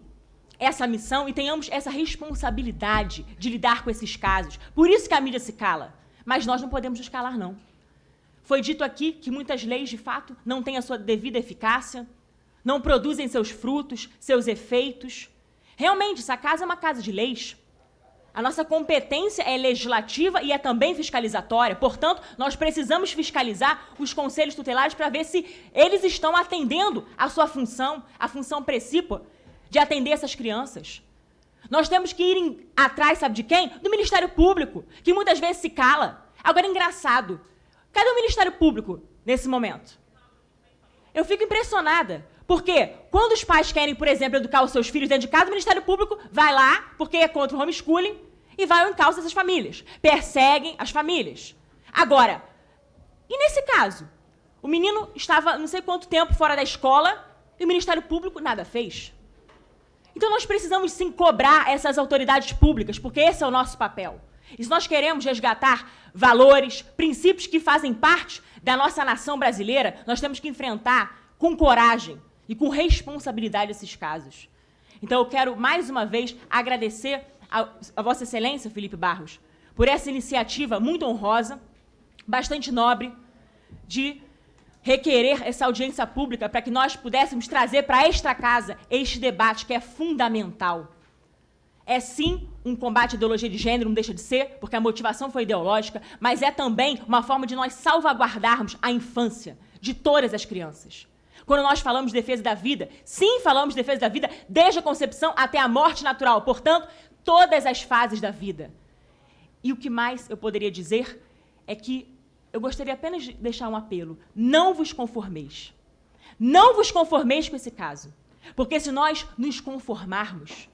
essa missão e tenhamos essa responsabilidade de lidar com esses casos. Por isso que a mídia se cala. Mas nós não podemos nos calar, não. Foi dito aqui que muitas leis, de fato, não têm a sua devida eficácia, não produzem seus frutos, seus efeitos. Realmente, essa casa é uma casa de leis. A nossa competência é legislativa e é também fiscalizatória. Portanto, nós precisamos fiscalizar os conselhos tutelares para ver se eles estão atendendo a sua função, a função precípua de atender essas crianças. Nós temos que ir atrás, sabe de quem? Do Ministério Público, que muitas vezes se cala. Agora, engraçado, cadê o Ministério Público nesse momento? Eu fico impressionada, porque quando os pais querem, por exemplo, educar os seus filhos dentro de casa, o Ministério Público vai lá, porque é contra o homeschooling, e vai ao encalço dessas famílias. Perseguem as famílias. Agora, e nesse caso? O menino estava não sei quanto tempo fora da escola e o Ministério Público nada fez. Então nós precisamos sim cobrar essas autoridades públicas, porque esse é o nosso papel. E se nós queremos resgatar valores, princípios que fazem parte da nossa nação brasileira, nós temos que enfrentar com coragem e com responsabilidade esses casos. Então eu quero, mais uma vez, agradecer a Vossa Excelência, Felipe Barros, por essa iniciativa muito honrosa, bastante nobre, de requerer essa audiência pública para que nós pudéssemos trazer para esta casa este debate que é fundamental. É sim um combate à ideologia de gênero, não deixa de ser, porque a motivação foi ideológica, mas é também uma forma de nós salvaguardarmos a infância de todas as crianças. Quando nós falamos de defesa da vida, sim, falamos de defesa da vida desde a concepção até a morte natural, portanto, todas as fases da vida. E o que mais eu poderia dizer é que eu gostaria apenas de deixar um apelo. Não vos conformeis. Não vos conformeis com esse caso. Porque se nós nos conformarmos,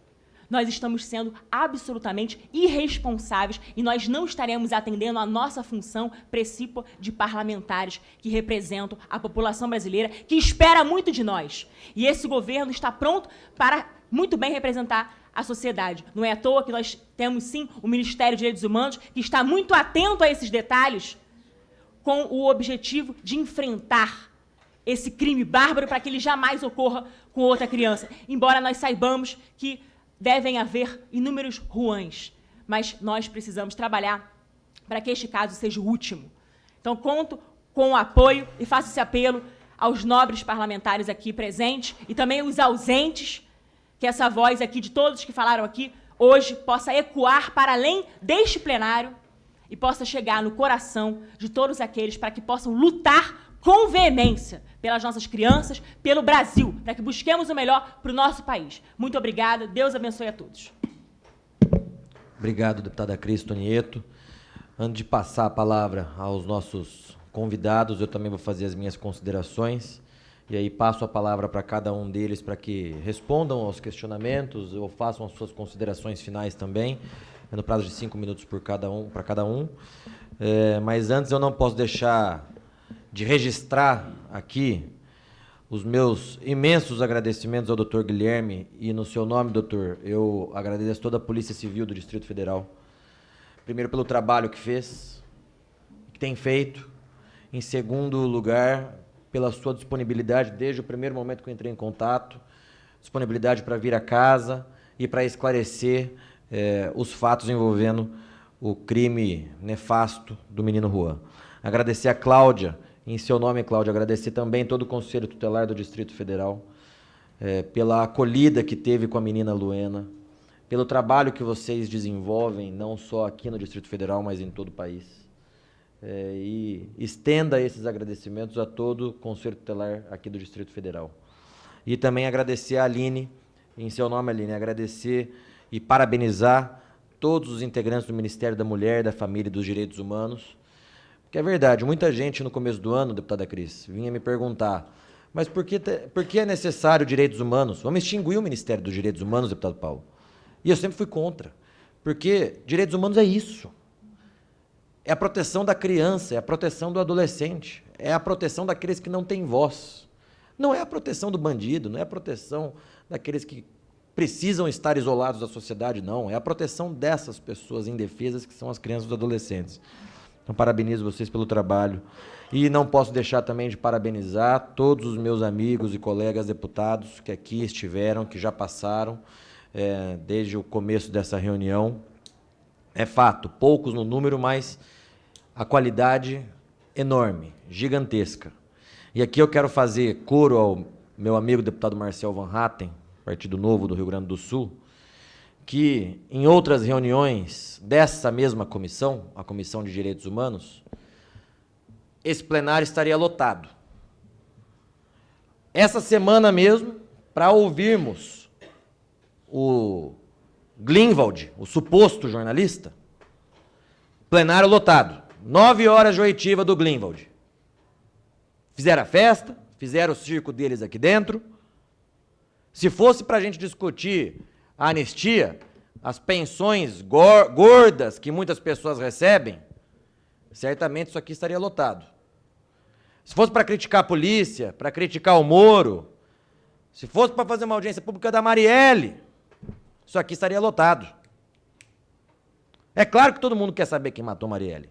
nós estamos sendo absolutamente irresponsáveis e nós não estaremos atendendo a nossa função precípua de parlamentares que representam a população brasileira, que espera muito de nós. E esse governo está pronto para muito bem representar a sociedade. Não é à toa que nós temos, sim, o Ministério de Direitos Humanos, que está muito atento a esses detalhes, com o objetivo de enfrentar esse crime bárbaro para que ele jamais ocorra com outra criança. Embora nós saibamos que devem haver inúmeros Juans, mas nós precisamos trabalhar para que este caso seja o último. Então, conto com o apoio e faço esse apelo aos nobres parlamentares aqui presentes e também os ausentes, que essa voz aqui de todos que falaram aqui hoje possa ecoar para além deste plenário e possa chegar no coração de todos aqueles para que possam lutar com veemência pelas nossas crianças, pelo Brasil, para que busquemos o melhor para o nosso país. Muito obrigada. Deus abençoe a todos. Obrigado, deputada Cris Tonieto. Antes de passar a palavra aos nossos convidados, eu também vou fazer as minhas considerações. E aí passo a palavra para cada um deles para que respondam aos questionamentos ou façam as suas considerações finais também, no prazo de 5 minutos para cada um. Mas antes eu não posso deixar de registrar aqui os meus imensos agradecimentos ao doutor Guilherme e, no seu nome, doutor, eu agradeço toda a Polícia Civil do Distrito Federal. Primeiro, pelo trabalho que fez, que tem feito. Em segundo lugar, pela sua disponibilidade desde o primeiro momento que eu entrei em contato, disponibilidade para vir a casa e para esclarecer os fatos envolvendo o crime nefasto do menino Juan. Agradecer a Cláudia, em seu nome, Cláudia, agradecer também todo o Conselho Tutelar do Distrito Federal, pela acolhida que teve com a menina Luena, pelo trabalho que vocês desenvolvem, não só aqui no Distrito Federal, mas em todo o país. E estenda esses agradecimentos a todo o Conselho Tutelar aqui do Distrito Federal. E também agradecer a Aline, em seu nome, Aline, agradecer e parabenizar todos os integrantes do Ministério da Mulher, da Família e dos Direitos Humanos. Porque é verdade, muita gente no começo do ano, deputada Cris, vinha me perguntar, mas por que é necessário direitos humanos? Vamos extinguir o Ministério dos Direitos Humanos, deputado Paulo. E eu sempre fui contra, porque direitos humanos é isso. É a proteção da criança, é a proteção do adolescente, é a proteção daqueles que não têm voz. Não é a proteção do bandido, não é a proteção daqueles que precisam estar isolados da sociedade, não. É a proteção dessas pessoas indefesas que são as crianças e os adolescentes. Então, parabenizo vocês pelo trabalho. E não posso deixar também de parabenizar todos os meus amigos e colegas deputados que aqui estiveram, que já passaram desde o começo dessa reunião. É fato, poucos no número, mas a qualidade enorme, gigantesca. E aqui eu quero fazer coro ao meu amigo deputado Marcel Van Hatten, Partido Novo do Rio Grande do Sul, que em outras reuniões dessa mesma comissão, a Comissão de Direitos Humanos, esse plenário estaria lotado. Essa semana mesmo, para ouvirmos o Glinwald, o suposto jornalista, plenário lotado, 9 horas de oitiva do Glinwald. Fizeram a festa, fizeram o circo deles aqui dentro. Se fosse para a gente discutir a anistia, as pensões gordas que muitas pessoas recebem, certamente isso aqui estaria lotado. Se fosse para criticar a polícia, para criticar o Moro, se fosse para fazer uma audiência pública da Marielle, isso aqui estaria lotado. É claro que todo mundo quer saber quem matou Marielle.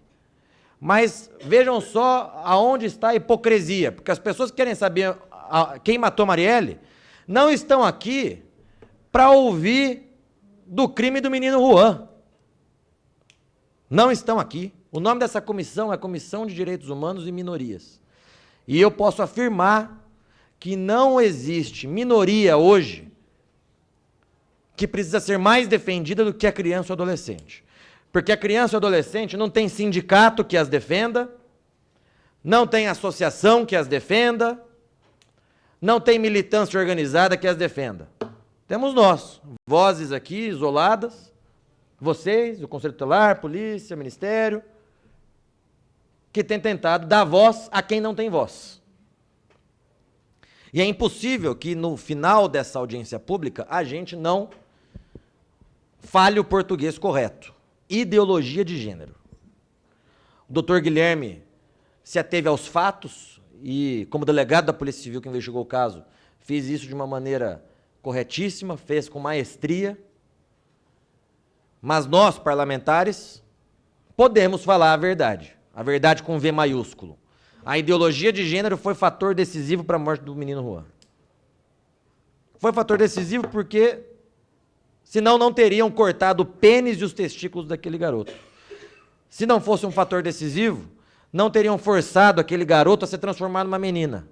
Mas vejam só aonde está a hipocrisia, porque as pessoas que querem saber quem matou Marielle não estão aqui para ouvir do crime do menino Juan. Não estão aqui. O nome dessa comissão é Comissão de Direitos Humanos e Minorias. E eu posso afirmar que não existe minoria hoje que precisa ser mais defendida do que a criança ou adolescente. Porque a criança e o adolescente não tem sindicato que as defenda, não tem associação que as defenda, não tem militância organizada que as defenda. Temos nós, vozes aqui isoladas, vocês, o Conselho Tutelar, Polícia, Ministério, que tem tentado dar voz a quem não tem voz. E é impossível que no final dessa audiência pública a gente não fale o português correto. Ideologia de gênero. O doutor Guilherme se ateve aos fatos e, como delegado da Polícia Civil que investigou o caso, fez isso de uma maneira corretíssima, fez com maestria. Mas nós, parlamentares, podemos falar a verdade com V maiúsculo. A ideologia de gênero foi fator decisivo para a morte do menino Juan. Foi fator decisivo porque senão não teriam cortado o pênis e os testículos daquele garoto. Se não fosse um fator decisivo, não teriam forçado aquele garoto a se transformar numa menina.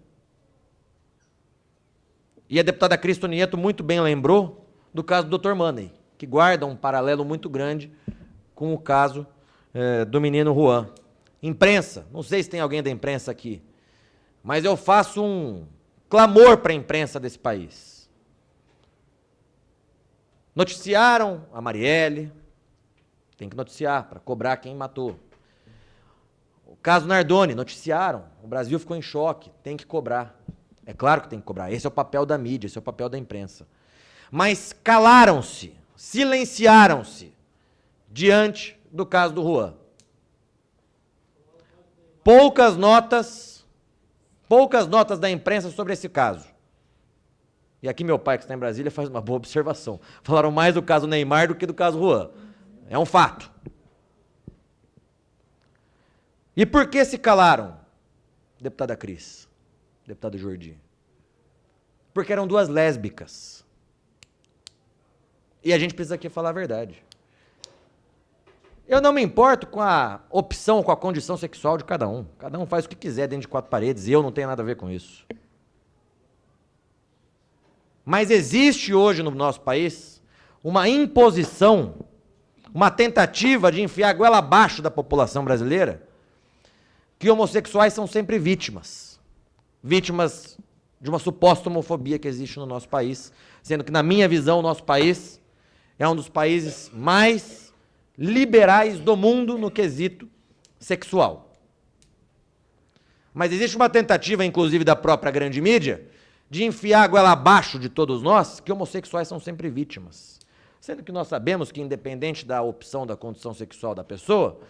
E a deputada Cristo Nieto muito bem lembrou do caso do Dr. Money, que guarda um paralelo muito grande com o caso do menino Juan. Imprensa, não sei se tem alguém da imprensa aqui, mas eu faço um clamor para a imprensa desse país. Noticiaram a Marielle, tem que noticiar para cobrar quem matou. O caso Nardoni, noticiaram, o Brasil ficou em choque, tem que cobrar. É claro que tem que cobrar, esse é o papel da mídia, esse é o papel da imprensa. Mas calaram-se, silenciaram-se diante do caso do Juan. Poucas notas poucas notas da imprensa sobre esse caso. E aqui meu pai, que está em Brasília, faz uma boa observação. Falaram mais do caso Neymar do que do caso Juan. É um fato. E por que se calaram, deputada Cris, deputado Jordi? Porque eram duas lésbicas. E a gente precisa aqui falar a verdade. Eu não me importo com a opção, com a condição sexual de cada um. Cada um faz o que quiser dentro de quatro paredes e eu não tenho nada a ver com isso. Mas existe hoje no nosso país uma imposição, uma tentativa de enfiar a goela abaixo da população brasileira, que homossexuais são sempre vítimas. Vítimas de uma suposta homofobia que existe no nosso país, sendo que, na minha visão, o nosso país é um dos países mais liberais do mundo no quesito sexual. Mas existe uma tentativa, inclusive da própria grande mídia, de enfiar a goela abaixo de todos nós, que homossexuais são sempre vítimas. Sendo que nós sabemos que, independente da opção da condição sexual da pessoa,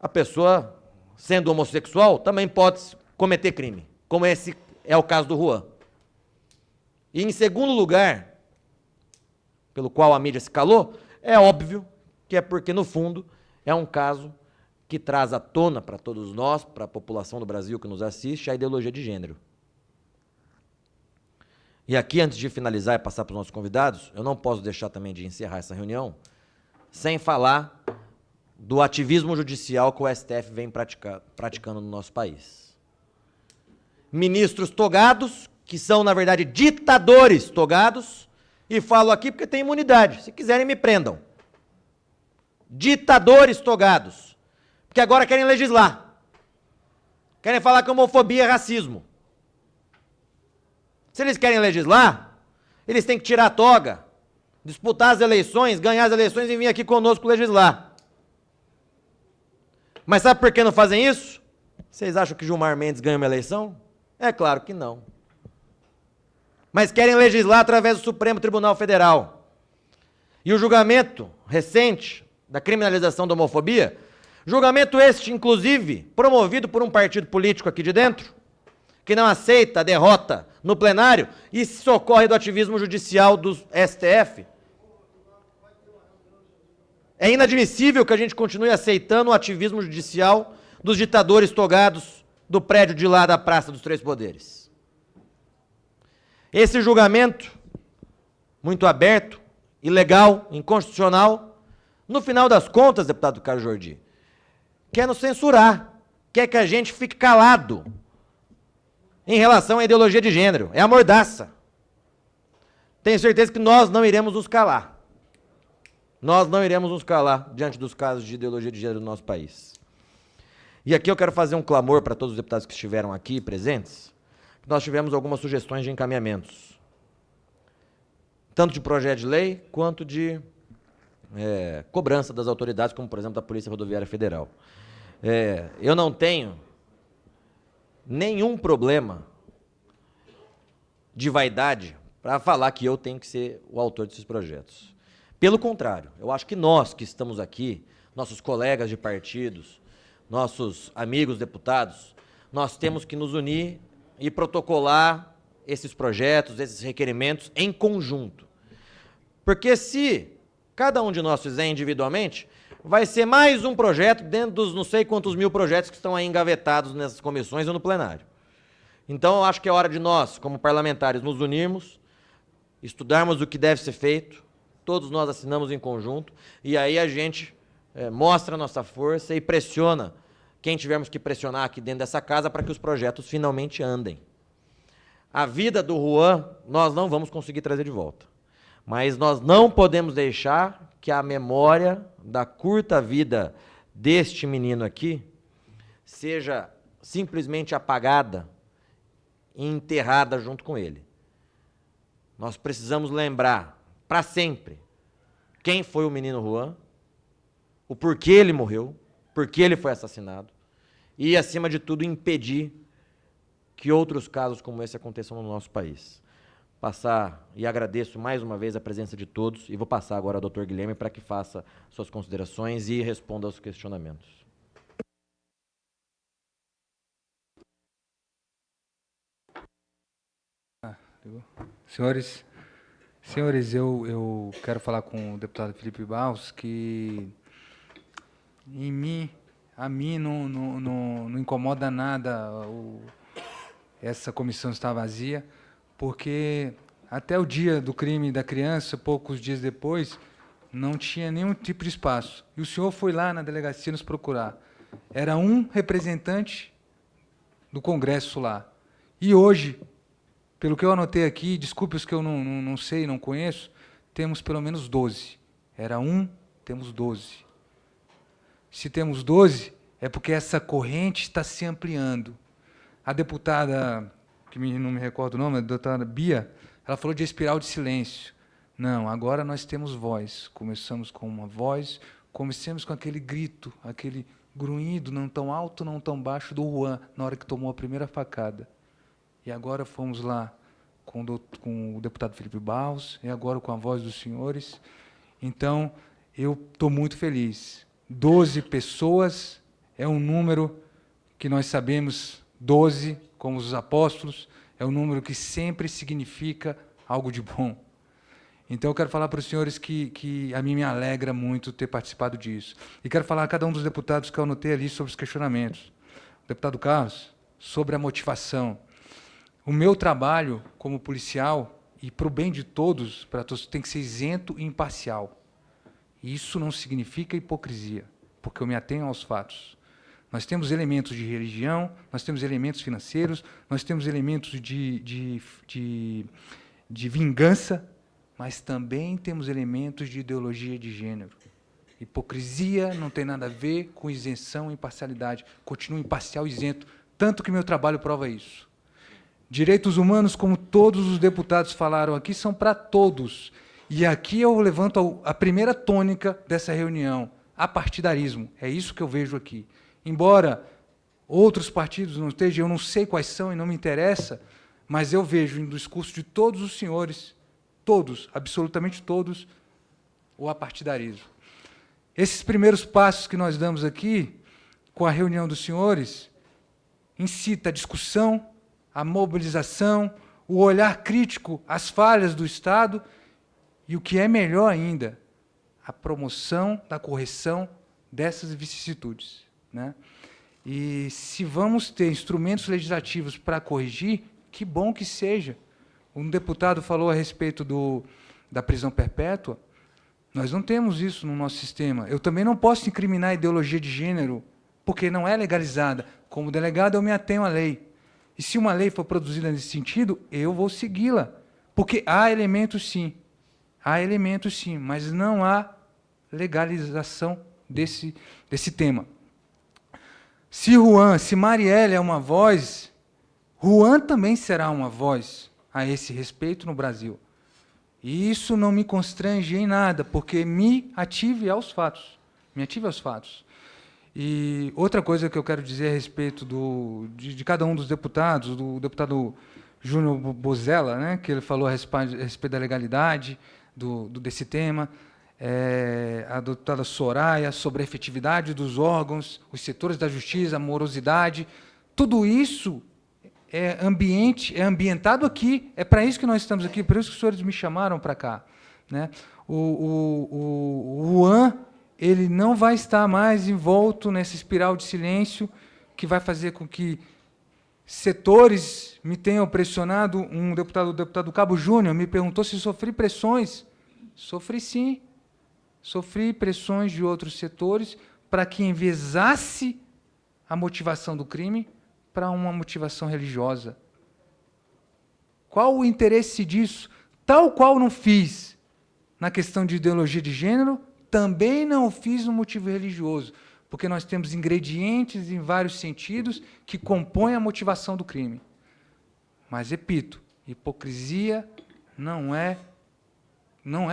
a pessoa, sendo homossexual, também pode cometer crime, como esse é o caso do Juan. E, em segundo lugar, pelo qual a mídia se calou, é óbvio que é porque, no fundo, é um caso que traz à tona para todos nós, para a população do Brasil que nos assiste, a ideologia de gênero. E aqui, antes de finalizar e passar para os nossos convidados, eu não posso deixar também de encerrar essa reunião sem falar do ativismo judicial que o STF vem praticando no nosso país. Ministros togados, que são, na verdade, ditadores togados, e falo aqui porque tem imunidade, se quiserem me prendam. Ditadores togados, porque agora querem legislar. Querem falar que homofobia é racismo. Se eles querem legislar, eles têm que tirar a toga, disputar as eleições, ganhar as eleições e vir aqui conosco legislar. Mas sabe por que não fazem isso? Vocês acham que Gilmar Mendes ganha uma eleição? É claro que não. Mas querem legislar através do Supremo Tribunal Federal. E o julgamento recente da criminalização da homofobia, julgamento este, inclusive, promovido por um partido político aqui de dentro, que não aceita a derrota no plenário e se socorre do ativismo judicial do STF. É inadmissível que a gente continue aceitando o ativismo judicial dos ditadores togados do prédio de lá da Praça dos Três Poderes. Esse julgamento, muito aberto, ilegal, inconstitucional, no final das contas, deputado Carlos Jordi, quer nos censurar, quer que a gente fique calado em relação à ideologia de gênero. É a mordaça. Tenho certeza que nós não iremos nos calar. Nós não iremos nos calar diante dos casos de ideologia de gênero no nosso país. E aqui eu quero fazer um clamor para todos os deputados que estiveram aqui presentes. Nós tivemos algumas sugestões de encaminhamentos, tanto de projeto de lei, quanto de cobrança das autoridades, como, por exemplo, da Polícia Rodoviária Federal. Eu não tenho nenhum problema de vaidade para falar que eu tenho que ser o autor desses projetos. Pelo contrário, eu acho que nós que estamos aqui, nossos colegas de partidos, nossos amigos deputados, nós temos que nos unir e protocolar esses projetos, esses requerimentos em conjunto. Porque se cada um de nós fizer individualmente, vai ser mais um projeto dentro dos não sei quantos mil projetos que estão aí engavetados nessas comissões ou no plenário. Então, eu acho que é hora de nós, como parlamentares, nos unirmos, estudarmos o que deve ser feito, todos nós assinamos em conjunto, e aí a gente mostra a nossa força e pressiona quem tivermos que pressionar aqui dentro dessa casa para que os projetos finalmente andem. A vida do Juan nós não vamos conseguir trazer de volta, mas nós não podemos deixar que a memória da curta vida deste menino aqui seja simplesmente apagada e enterrada junto com ele. Nós precisamos lembrar, para sempre, quem foi o menino Juan, o porquê ele morreu, porquê ele foi assassinado, e, acima de tudo, impedir que outros casos como esse aconteçam no nosso país. E agradeço mais uma vez a presença de todos, e vou passar agora ao Dr. Guilherme para que faça suas considerações e responda aos questionamentos. Senhores, eu quero falar com o deputado Felipe Barros que a mim não incomoda nada essa comissão estar vazia, porque até o dia do crime da criança, poucos dias depois, não tinha nenhum tipo de espaço. E o senhor foi lá na delegacia nos procurar. Era um representante do Congresso lá. E hoje, pelo que eu anotei aqui, desculpe os que eu não sei, não conheço, temos pelo menos 12. Era um, temos 12. Se temos 12, é porque essa corrente está se ampliando. A deputada, que não me recordo o nome, a deputada Bia, ela falou de espiral de silêncio. Não, agora nós temos voz. Começamos com uma voz, comecemos com aquele grito, aquele grunhido, não tão alto, não tão baixo, do Juan, na hora que tomou a primeira facada. E agora fomos lá com o deputado Felipe Barros, e agora com a voz dos senhores. Então, eu estou muito feliz. 12 pessoas é um número que nós sabemos, 12, como os apóstolos, é um número que sempre significa algo de bom. Então, eu quero falar para os senhores que a mim me alegra muito ter participado disso. E quero falar a cada um dos deputados que eu anotei ali sobre os questionamentos. O deputado Carlos, sobre a motivação. O meu trabalho como policial, e para o bem de todos, para todos, tem que ser isento e imparcial. E isso não significa hipocrisia, porque eu me atenho aos fatos. Nós temos elementos de religião, nós temos elementos financeiros, nós temos elementos de vingança, mas também temos elementos de ideologia de gênero. Hipocrisia não tem nada a ver com isenção e imparcialidade. Continuo imparcial e isento, tanto que meu trabalho prova isso. Direitos humanos, como todos os deputados falaram aqui, são para todos. E aqui eu levanto a primeira tônica dessa reunião, apartidarismo. É isso que eu vejo aqui. Embora outros partidos não estejam, eu não sei quais são e não me interessa, mas eu vejo no discurso de todos os senhores, todos, absolutamente todos, o apartidarismo. Esses primeiros passos que nós damos aqui, com a reunião dos senhores, incita a discussão, a mobilização, o olhar crítico às falhas do Estado e, o que é melhor ainda, a promoção da correção dessas vicissitudes, né? E se vamos ter instrumentos legislativos para corrigir, que bom que seja. Um deputado falou a respeito da prisão perpétua. Nós não temos isso no nosso sistema. Eu também não posso incriminar a ideologia de gênero, porque não é legalizada. Como delegado, eu me atenho à lei. E se uma lei for produzida nesse sentido, eu vou segui-la. Porque há elementos, sim, mas não há legalização desse tema. Se Marielle é uma voz, Juan também será uma voz a esse respeito no Brasil. E isso não me constrange em nada, porque me ative aos fatos. E outra coisa que eu quero dizer a respeito de cada um dos deputados, do deputado Júnior Bozella, né, que ele falou a respeito da legalidade desse tema, a deputada Soraya, sobre a efetividade dos órgãos, os setores da justiça, a morosidade, tudo isso é ambientado aqui, é para isso que nós estamos aqui, por isso que os senhores me chamaram para cá, né? O Juan, ele não vai estar mais envolto nessa espiral de silêncio que vai fazer com que setores me tenham pressionado. O deputado Cabo Júnior me perguntou se sofri pressões. Sofri, sim. Sofri pressões de outros setores para que enviesasse a motivação do crime para uma motivação religiosa. Qual o interesse disso? Tal qual não fiz na questão de ideologia de gênero, também não fiz no motivo religioso, porque nós temos ingredientes em vários sentidos que compõem a motivação do crime. Mas, repito, hipocrisia não é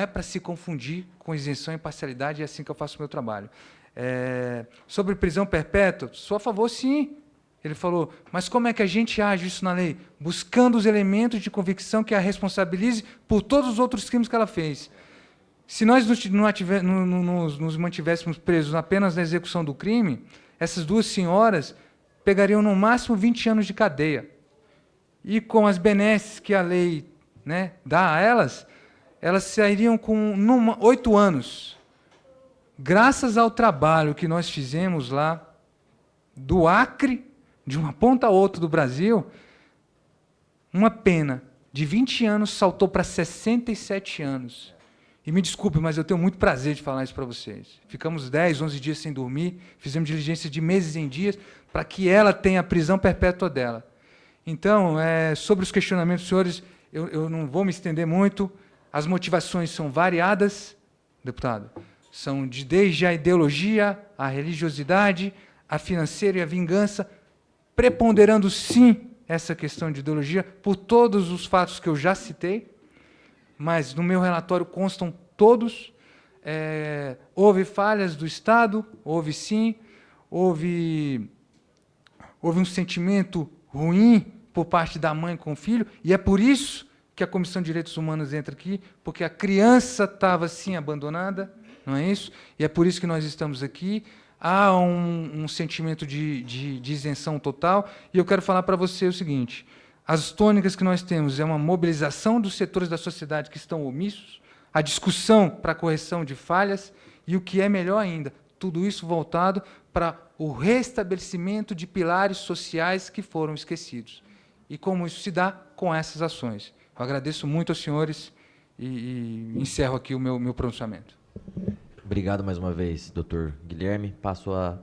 para se confundir com isenção e imparcialidade, é assim que eu faço o meu trabalho. Sobre prisão perpétua, sou a favor, sim. Ele falou, mas como é que a gente age isso na lei? Buscando os elementos de convicção que a responsabilize por todos os outros crimes que ela fez. Se nós nos mantivéssemos presos apenas na execução do crime, essas duas senhoras pegariam no máximo 20 anos de cadeia. E com as benesses que a lei né, dar a elas, elas sairiam com 8 anos. Graças ao trabalho que nós fizemos lá, do Acre, de uma ponta a outra do Brasil, uma pena de 20 anos saltou para 67 anos. E me desculpe, mas eu tenho muito prazer de falar isso para vocês. Ficamos 10, 11 dias sem dormir, fizemos diligência de meses em dias para que ela tenha a prisão perpétua dela. Então, sobre os questionamentos, senhores, eu não vou me estender muito. As motivações são variadas, deputado. São desde a ideologia, a religiosidade, a financeira e a vingança, preponderando, sim, essa questão de ideologia, por todos os fatos que eu já citei, mas no meu relatório constam todos. Houve falhas do Estado, houve sim, houve um sentimento ruim por parte da mãe com o filho, e é por isso que a Comissão de Direitos Humanos entra aqui, porque a criança estava, sim, abandonada, não é isso? E é por isso que nós estamos aqui. Há um sentimento de isenção total, e eu quero falar para você o seguinte: as tônicas que nós temos é uma mobilização dos setores da sociedade que estão omissos, a discussão para a correção de falhas, e o que é melhor ainda, tudo isso voltado para o restabelecimento de pilares sociais que foram esquecidos. E como isso se dá? Com essas ações. Eu agradeço muito aos senhores e encerro aqui o meu pronunciamento. Obrigado mais uma vez, doutor Guilherme. Passo a